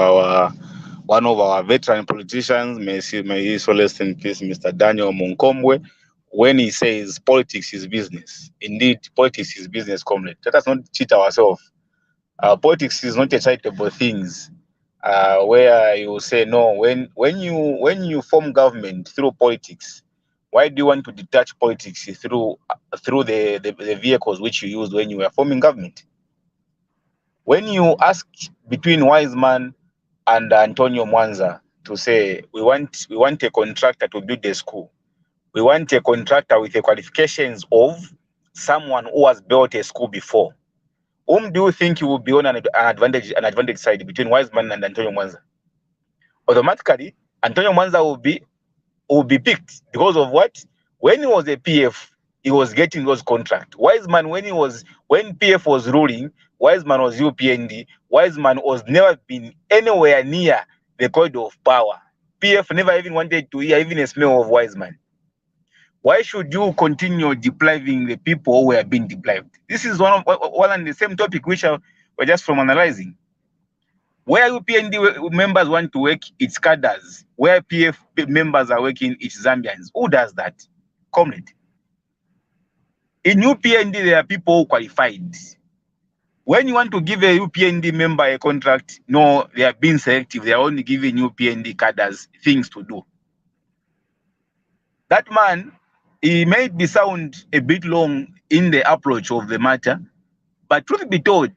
one of our veteran politicians, may he so rest in peace, Mr. Daniel Munkombwe, when he says politics is business. Indeed, politics is business, comrade. Let us not cheat ourselves. Politics is not a charitable things where you say no. When you form government through politics, why do you want to detach politics through the vehicles which you used when you were forming government? When you ask between Wiseman and Antonio Mwanza to say we want a contractor to build a school, we want a contractor with the qualifications of someone who has built a school before, whom do you think you will be on an advantage side between Wiseman and Antonio Mwanza? Automatically, Antonio Mwanza will be picked because of what? When he was a PF, he was getting those contracts. Wiseman, when PF was ruling, Wiseman was UPND. Wiseman was never been anywhere near the corridor of power. PF never even wanted to hear even a smell of Wiseman. Why should you continue depriving the people who were being deprived? This is one and the same topic which we're just from analyzing. Where UPND members want to work, it's cadres. Where PF members are working, it's Zambians. Who does that? Comrade. In UPND, there are people who qualified. When you want to give a UPND member a contract, no, they are being selective. They are only giving UPND cadres things to do. That man, he may be sound a bit long in the approach of the matter, but truth be told,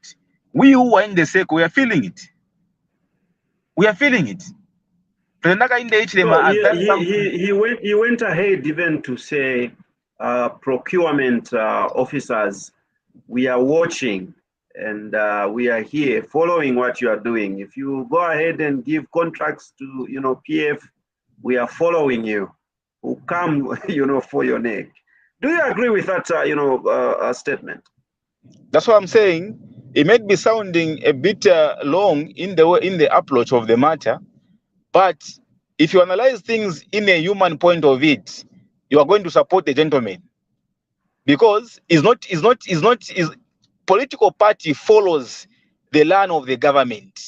we who are in the circle, we are feeling it. We are feeling it. He went ahead even to say, procurement officers, we are watching and we are here following what you are doing. If you go ahead and give contracts to, PF, we are following you. Who come, for your neck. Do you agree with that, statement? That's what I'm saying. It may be sounding a bit long in the approach of the matter, but if you analyze things in a human point of it, you are going to support the gentleman, because political party follows the line of the government.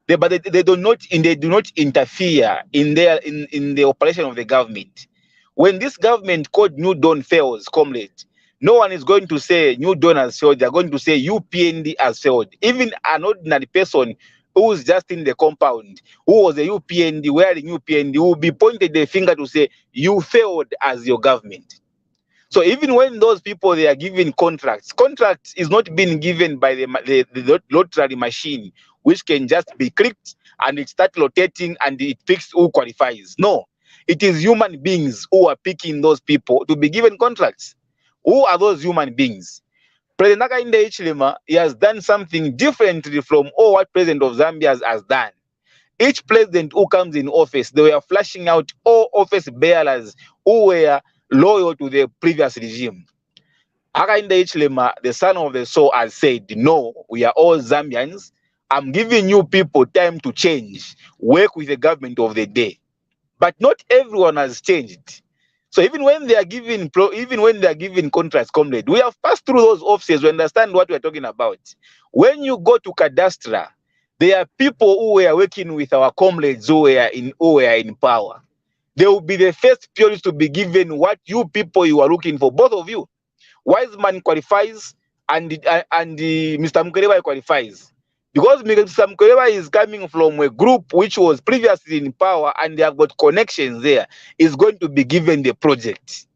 But they do not interfere in the operation of the government. When this government called New Dawn fails, comrade, no one is going to say New Dawn has failed. They are going to say UPND has failed. Even an ordinary person who's just in the compound, who was a UPND, wearing UPND, will be pointed the finger to say you failed as your government. So even when those people, they are given contracts is not being given by the lottery machine, which can just be clicked and it start rotating and it picks who qualifies. No, it is human beings who are picking those people to be given contracts. Who are those human beings? President Hakainde Hichilema, he has done something differently from all what President of Zambia has done. Each president who comes in office, they were flashing out all office bearers who were loyal to the previous regime. Hakainde Hichilema, the son of the soul, has said, no, we are all Zambians. I'm giving you people time to change, work with the government of the day. But not everyone has changed. So even when they are given contracts, comrade, we have passed through those offices. We understand what we are talking about. When you go to Cadastra, there are people who were working with our comrades who were in power. They will be the first priority to be given what you people you are looking for, both of you. Wiseman qualifies and Mr. Mkereba qualifies. Because Mr. Mkereba is coming from a group which was previously in power and they have got connections there, is going to be given the project.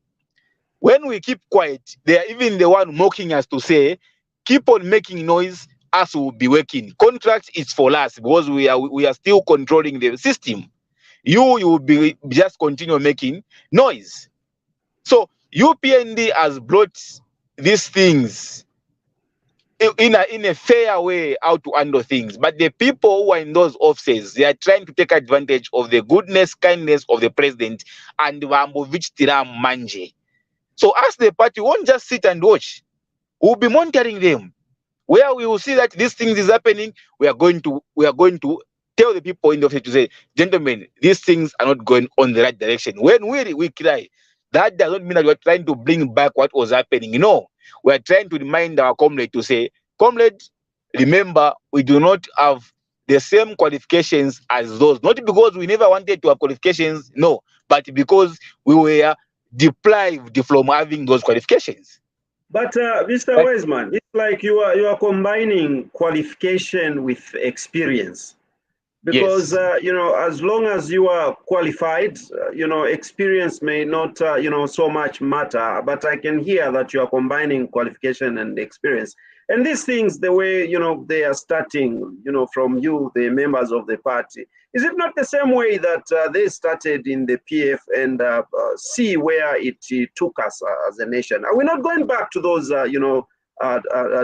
When we keep quiet, they are even the one mocking us to say, keep on making noise, us will be working. Contract is for us because we are still controlling the system. You will be just continue making noise. So UPND has brought these things in a fair way how to handle things. But the people who are in those offices, they are trying to take advantage of the goodness, kindness of the president and Wambovich Tiram Manje. So as the party won't just sit and watch. We'll be monitoring them. Where we will see that these things is happening, we are going to tell the people in the office to say, gentlemen, these things are not going on the right direction. When we cry, that does not mean that we're trying to bring back what was happening. No, we're trying to remind our comrade to say, comrade, remember, we do not have the same qualifications as those. Not because we never wanted to have qualifications, no, but because we were deprived from having those qualifications. But Mr. Wiseman, it's like you are combining qualification with experience. Because Yes. as long as you are qualified, experience may not so much matter. But I can hear that you are combining qualification and experience. And these things, the way they are starting, from you, the members of the party, is it not the same way that they started in the PF and see where it took us as a nation? Are we not going back to those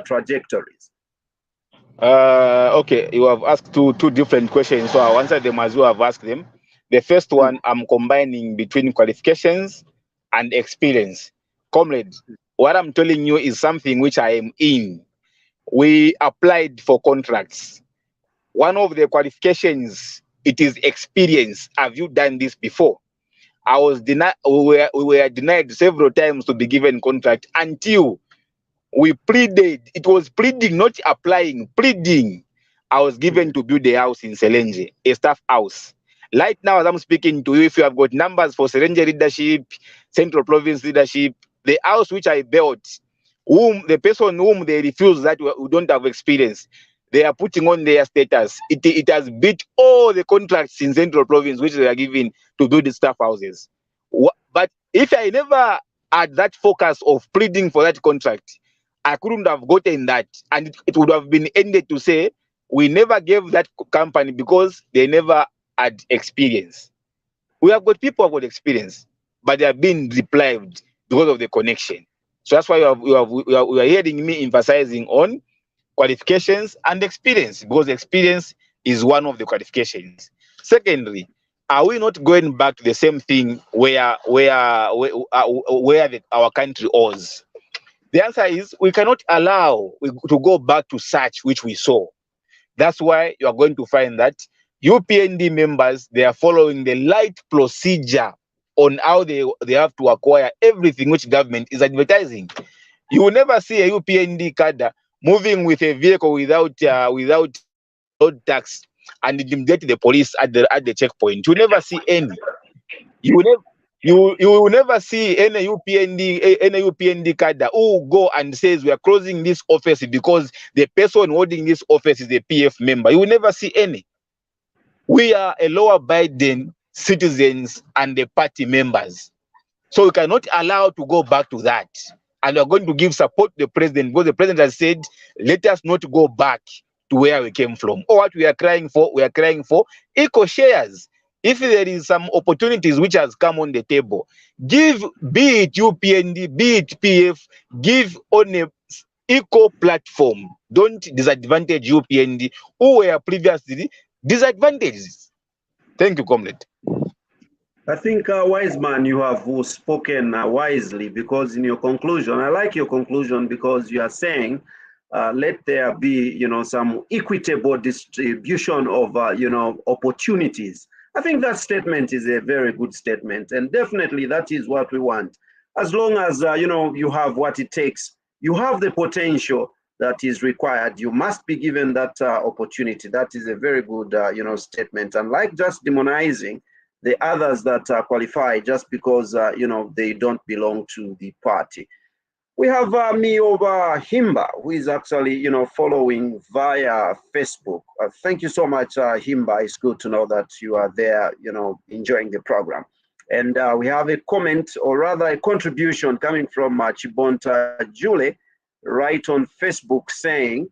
trajectories? Okay, you have asked two different questions, so I'll answer them as you have asked them. The first one, I'm combining between qualifications and experience. Comrade, what I'm telling you is something which I am in. We applied for contracts. One of the qualifications, it is experience. Have you done this before? I was denied. We were denied several times to be given contract until we pleaded. It was pleading, not applying, pleading. I was given to build a house in Selenje, a staff house. Right now, as I'm speaking to you, if you have got numbers for Selenje leadership, Central Province leadership, the house which I built, the person whom they refuse that we don't have experience, they are putting on their status. It has beat all the contracts in Central Province which they are given to build the staff houses. But if I never had that focus of pleading for that contract, I couldn't have gotten that, and it would have been ended to say we never gave that company because they never had experience. We have got people who have got experience, but they have been deprived because of the connection. So that's why you are hearing me emphasizing on qualifications and experience, because experience is one of the qualifications. Secondly, are we not going back to the same thing where our country was? The answer is we cannot allow to go back to such which we saw. That's why you are going to find that UPND members, they are following the light procedure on how they have to acquire everything which government is advertising. You will never see a UPND cadre moving with a vehicle without road tax and intimidate the police at the checkpoint. You will never see any. You will never see any UPND cadre who go and says we are closing this office because the person holding this office is a PF member. You will never see any. We are a law-abiding citizens and the party members. So we cannot allow to go back to that. And we are going to give support to the president, because the president has said, let us not go back to where we came from. Or what we are crying for equal shares. If there is some opportunities which has come on the table, give, be it UPND, be it PF, give on a equal platform. Don't disadvantage UPND who were previously disadvantaged. Thank you, comrade. I think, Wiseman, you have spoken wisely, because in your conclusion, I like your conclusion, because you are saying, let there be, some equitable distribution of, opportunities. I think that statement is a very good statement, and definitely that is what we want. As long as, you have what it takes, you have the potential that is required, you must be given that opportunity. That is a very good, statement. And like just demonizing the others that qualify just because, they don't belong to the party. We have Mioba Himba, who is actually, following via Facebook. Thank you so much, Himba. It's good to know that you are there, enjoying the program. And we have a comment, or rather a contribution, coming from Chibonta Julie, right on Facebook, saying,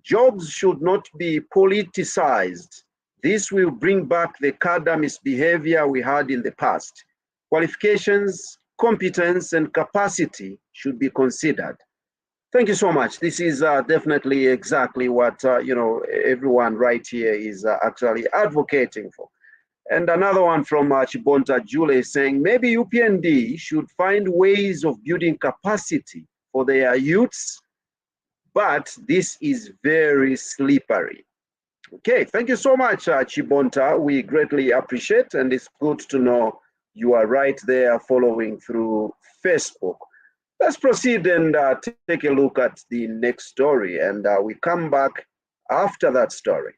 jobs should not be politicized. This will bring back the cadre misbehavior we had in the past. Qualifications, competence, and capacity should be considered. Thank you so much. This is definitely exactly what everyone right here is actually advocating for. And another one from Chibonta Julie saying, maybe UPND should find ways of building capacity for their youths, but this is very slippery. Okay, thank you so much, Chibonta. We greatly appreciate, and it's good to know you are right there following through Facebook. Let's proceed and take a look at the next story, and we come back after that story.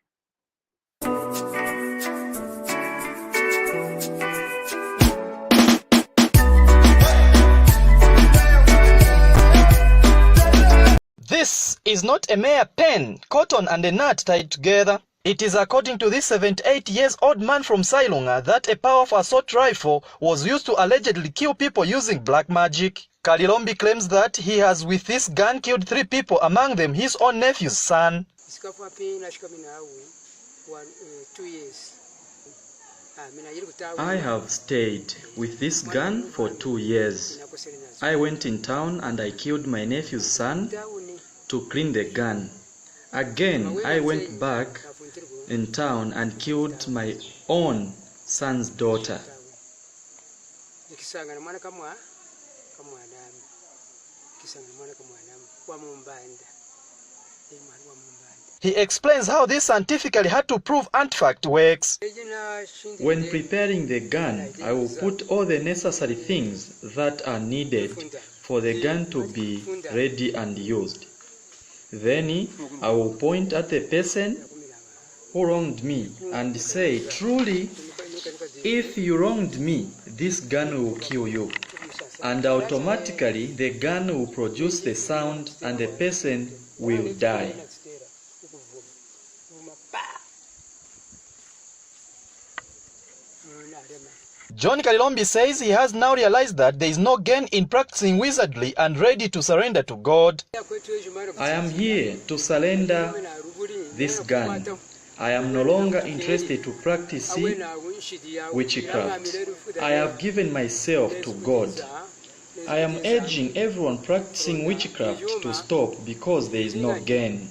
This is not a mere pen, cotton and a nut tied together. It is according to this 78-year-old man from Sailunga that a powerful assault rifle was used to allegedly kill people using black magic. Kalilombi claims that he has with this gun killed 3 people, among them his own nephew's son. I have stayed with this gun for 2 years. I went in town and I killed my nephew's son to clean the gun. Again, I went back in town and killed my own son's daughter. He explains how this scientifically hard to prove artifact works. When preparing the gun, I will put all the necessary things that are needed for the gun to be ready and used. Then I will point at the person who wronged me and say, truly, if you wronged me, this gun will kill you. And automatically the gun will produce the sound and the person will die. John Kalilombi says he has now realized that there is no gain in practicing wizardry and ready to surrender to God. I am here to surrender this gun. I am no longer interested to practice witchcraft. I have given myself to God. I am urging everyone practicing witchcraft to stop because there is no gain.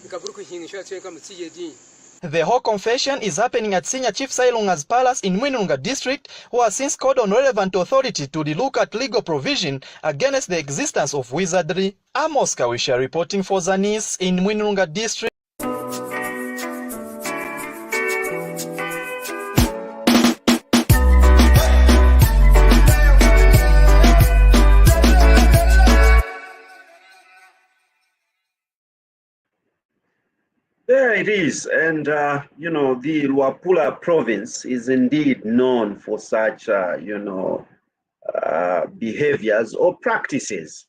The whole confession is happening at Senior Chief Sailunga's palace in Mwinunga district, who has since called on relevant authority to look at legal provision against the existence of wizardry. Amos Kawisha reporting for Zanis in Mwinunga district. There it is, and you know, the Luapula province is indeed known for such behaviors or practices.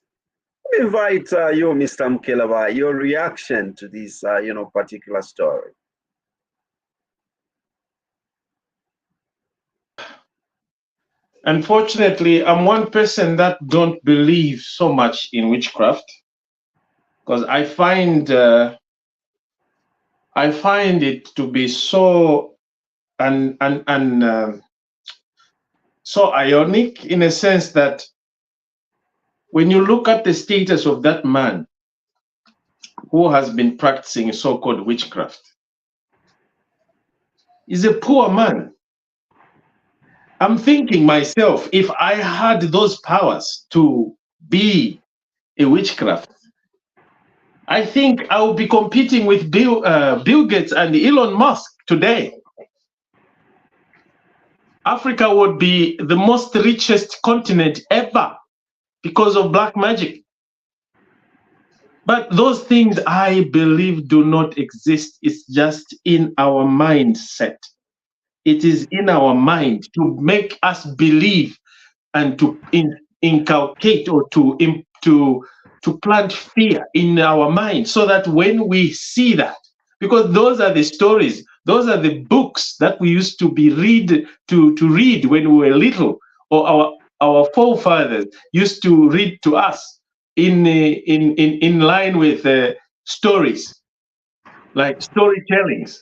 Let me invite you, Mr. Mkeleba, your reaction to this particular story. Unfortunately, I'm one person that don't believe so much in witchcraft, because I find it to be so so ionic, in a sense that when you look at the status of that man who has been practicing so-called witchcraft, he's a poor man. I'm thinking myself, if I had those powers to be a witchcraft, I think I would be competing with Bill Gates and Elon Musk today. Africa would be the most richest continent ever because of black magic. But those things, I believe, do not exist. It's just in our mindset. It is in our mind to make us believe and to inculcate or to plant fear in our mind, so that when we see that, because those are the stories, those are the books that we used to read when we were little, or our forefathers used to read to us in line with stories, like storytellings.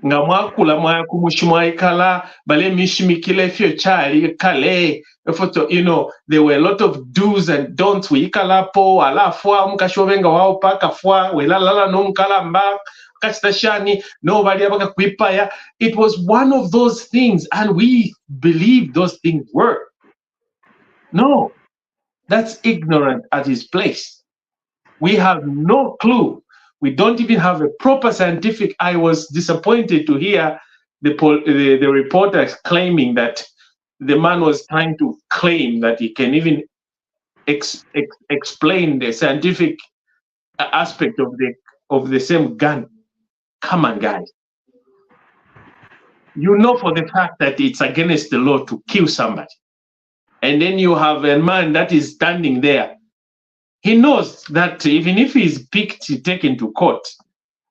Nga mwakula mwakumushimwaikala bale mishimikile fyo chali kale photo, there were a lot of do's and don'ts. Weikala po alafwa mukashovenga wao paka fwa welalala no mkalamba kastashani nobody abaka kwipaya. It was one of those things, and we believed those things were. No, that's ignorant at its place. We have no clue We don't even have a proper scientific. I was disappointed to hear the reporters claiming that the man was trying to claim that he can even explain the scientific aspect of the same gun. Come on, guys. You know for the fact that it's against the law to kill somebody. And then you have a man that is standing there. He knows that even if he's picked, taken to court,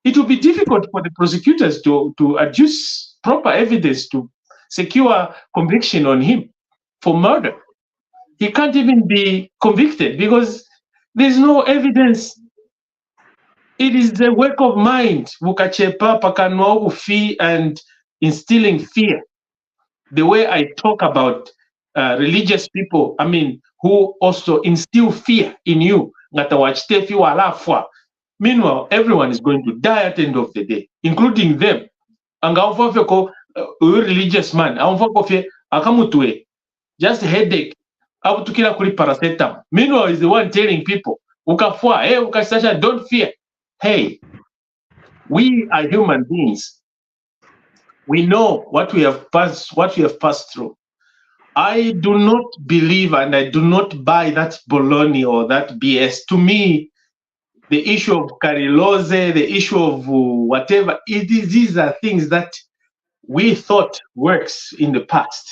it will be difficult for the prosecutors to adduce proper evidence to secure conviction on him for murder. He can't even be convicted because there's no evidence. It is the work of mind, bukachepa pakanwa ufi, and instilling fear. The way I talk about religious people, I mean, who also instill fear in you. Meanwhile, everyone is going to die at the end of the day, including them. And a religious man, just headache, paracetamol. Meanwhile, is the one telling people, don't fear. Hey, we are human beings. We know what we have passed through. I do not believe and I do not buy that baloney or that BS. To me, the issue of Karilose, the issue of whatever, these are things that we thought works in the past.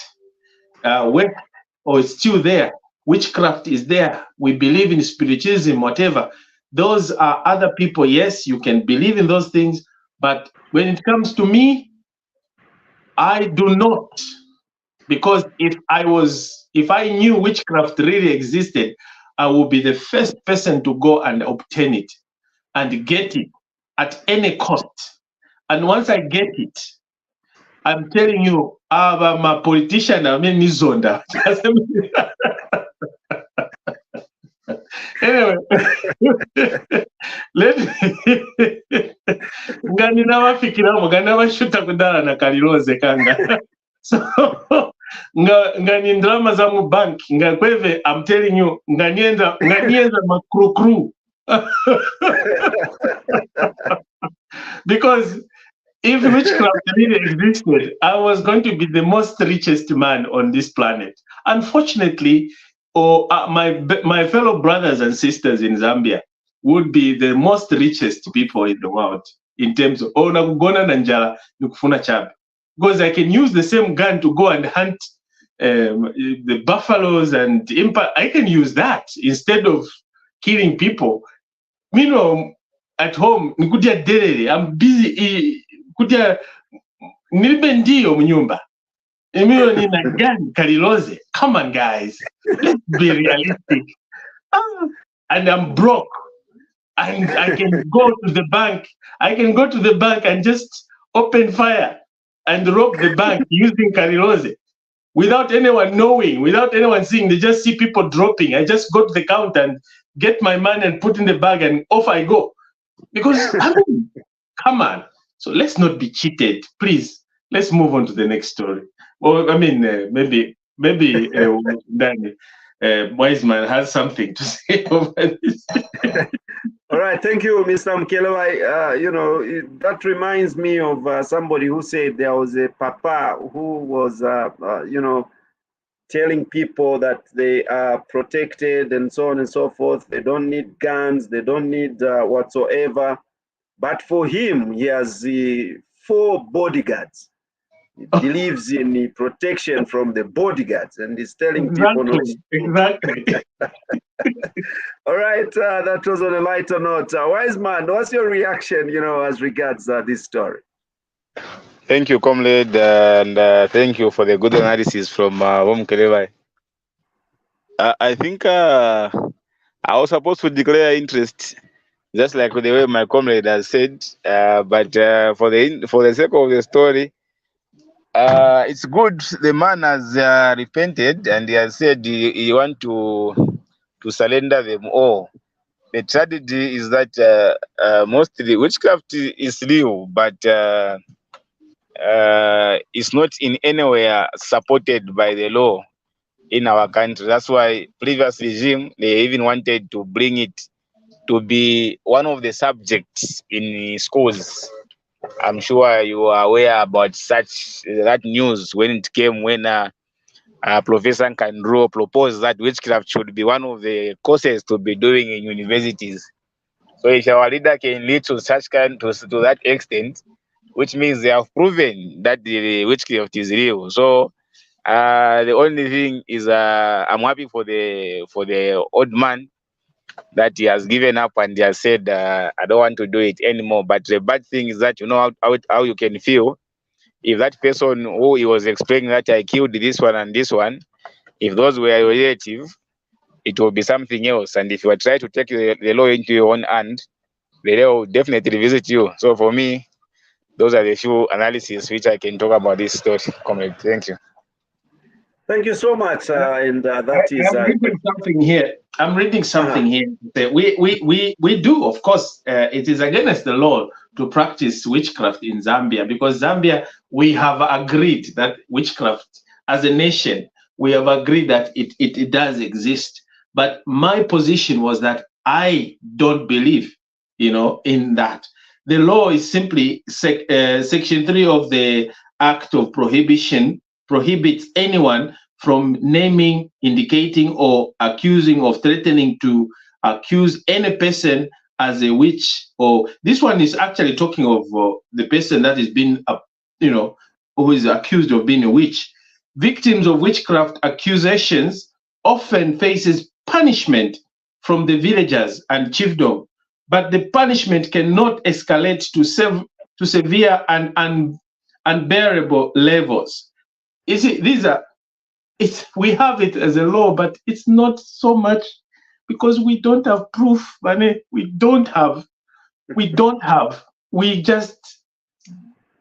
Or it's still there. Witchcraft is there. We believe in spiritualism, whatever. Those are other people. Yes, you can believe in those things. But when it comes to me, I do not. Because if I knew witchcraft really existed, I would be the first person to go and obtain it and get it at any cost. And once I get it, I'm telling you, I'm a politician, I'm a Nizonda. Anyway, let me ngani nawafikira mugani nabashuta kudala na Karilose kanga. So ngani drama za mu bank ngakweve, I'm telling you, nganienda makrukru. Because if witchcraft really existed, I was going to be the most richest man on this planet. Unfortunately, my fellow brothers and sisters in Zambia would be the most richest people in the world in terms of because I can use the same gun to go and hunt the buffaloes and I can use that instead of killing people. Meanwhile, at home, I'm busy. Karilose. Come on, guys. Let's be realistic. And I'm broke. And I can go to the bank. I can go to the bank and just open fire and rob the bank using Karilose without anyone knowing, without anyone seeing. They just see people dropping. I just go to the counter and get my money and put in the bag and off I go. Because, I mean, come on. So let's not be cheated. Please, let's move on to the next story. Well, I mean, maybe Danny Wiseman has something to say over this. All right, thank you, Mr. Mkelewa. That reminds me of somebody who said there was a papa who was, telling people that they are protected and so on and so forth. They don't need guns. They don't need whatsoever. But for him, he has 4 bodyguards. He believes in the protection from the bodyguards, and he's telling people not. Exactly. All right, that was on a lighter note. Wiseman, what's your reaction, as regards this story? Thank you, comrade, and thank you for the good analysis from Mkelewa. I think I was supposed to declare interest, just like the way my comrade has said, but for the sake of the story, it's good the man has repented and he has said he want to surrender them all. The tragedy is that mostly witchcraft is real, but it's not in anywhere supported by the law in our country. That's why previous regime, they even wanted to bring it to be one of the subjects in schools. I'm sure you are aware about that news when it came when Professor Nkandro proposed that witchcraft should be one of the courses to be doing in universities. So if our leader can lead to such to that extent, which means they have proven that the witchcraft is real. So the only thing is I'm happy for the old man that he has given up and he has said I don't want to do it anymore. But the bad thing is that you know how you can feel if that person who he was explaining that I killed this one and this one, if those were your relative, it will be something else. And if you are trying to take the law into your own hand, the law will definitely visit you. So for me, those are the few analyses which I can talk about this story. Thank you. Thank you so much. And that is. I'm reading something here. I'm reading something here. We do, of course, it is against the law to practice witchcraft in Zambia, because Zambia, we have agreed that witchcraft as a nation, we have agreed that it does exist. But my position was that I don't believe, in that. The law is simply Section 3 of the Act of Prohibition prohibits anyone from naming, indicating, or accusing or threatening to accuse any person as a witch. Or this one is actually talking of the person that is being, who is accused of being a witch. Victims of witchcraft accusations often faces punishment from the villagers and chiefdom, but the punishment cannot escalate to severe and unbearable levels. You see, we have it as a law, but it's not so much because we don't have proof, Bane. We just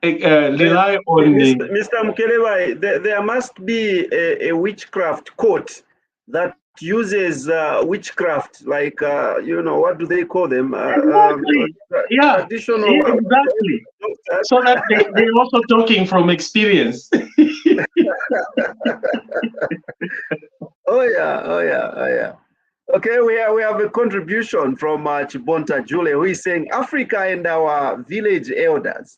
rely on Mr. Mukelewa, there must be a witchcraft court that uses witchcraft, like what do they call them? Traditional. Yeah, exactly. So that they're also talking from experience. Oh yeah. Okay, we have a contribution from Chibonta Jule, who is saying Africa and our village elders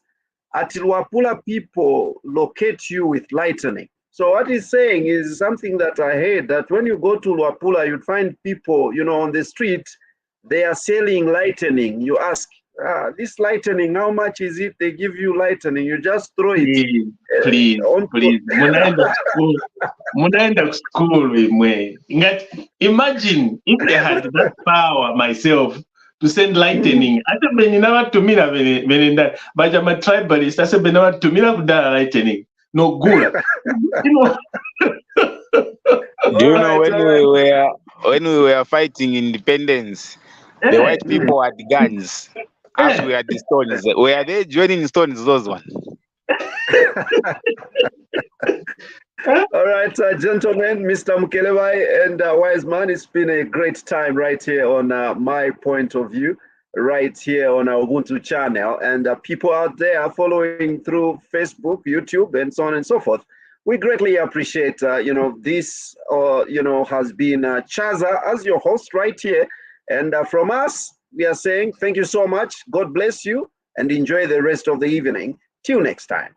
at Luapula people locate you with lightning. So what he's saying is something that I heard, that when you go to Luapula, you'd find people, on the street, they are selling lightning. You ask, this lightning, how much is it? They give you lightning. You just throw it. Please. Munaenda school with me. Imagine if they had that power myself to send lightning. I said, but I'm a tribalist. I said, lightning. No good. Do you know when we were fighting independence, the white people had guns, as we had the stones. Were they joining stones, those ones? All right, gentlemen, Mr. Mukelewa and Wise Man, it's been a great time right here on My Point of View, right here on our Ubuntu channel, and people out there following through Facebook, YouTube, and so on and so forth. We greatly appreciate, this, has been Chaza as your host right here. And from us, we are saying thank you so much. God bless you and enjoy the rest of the evening. Till next time.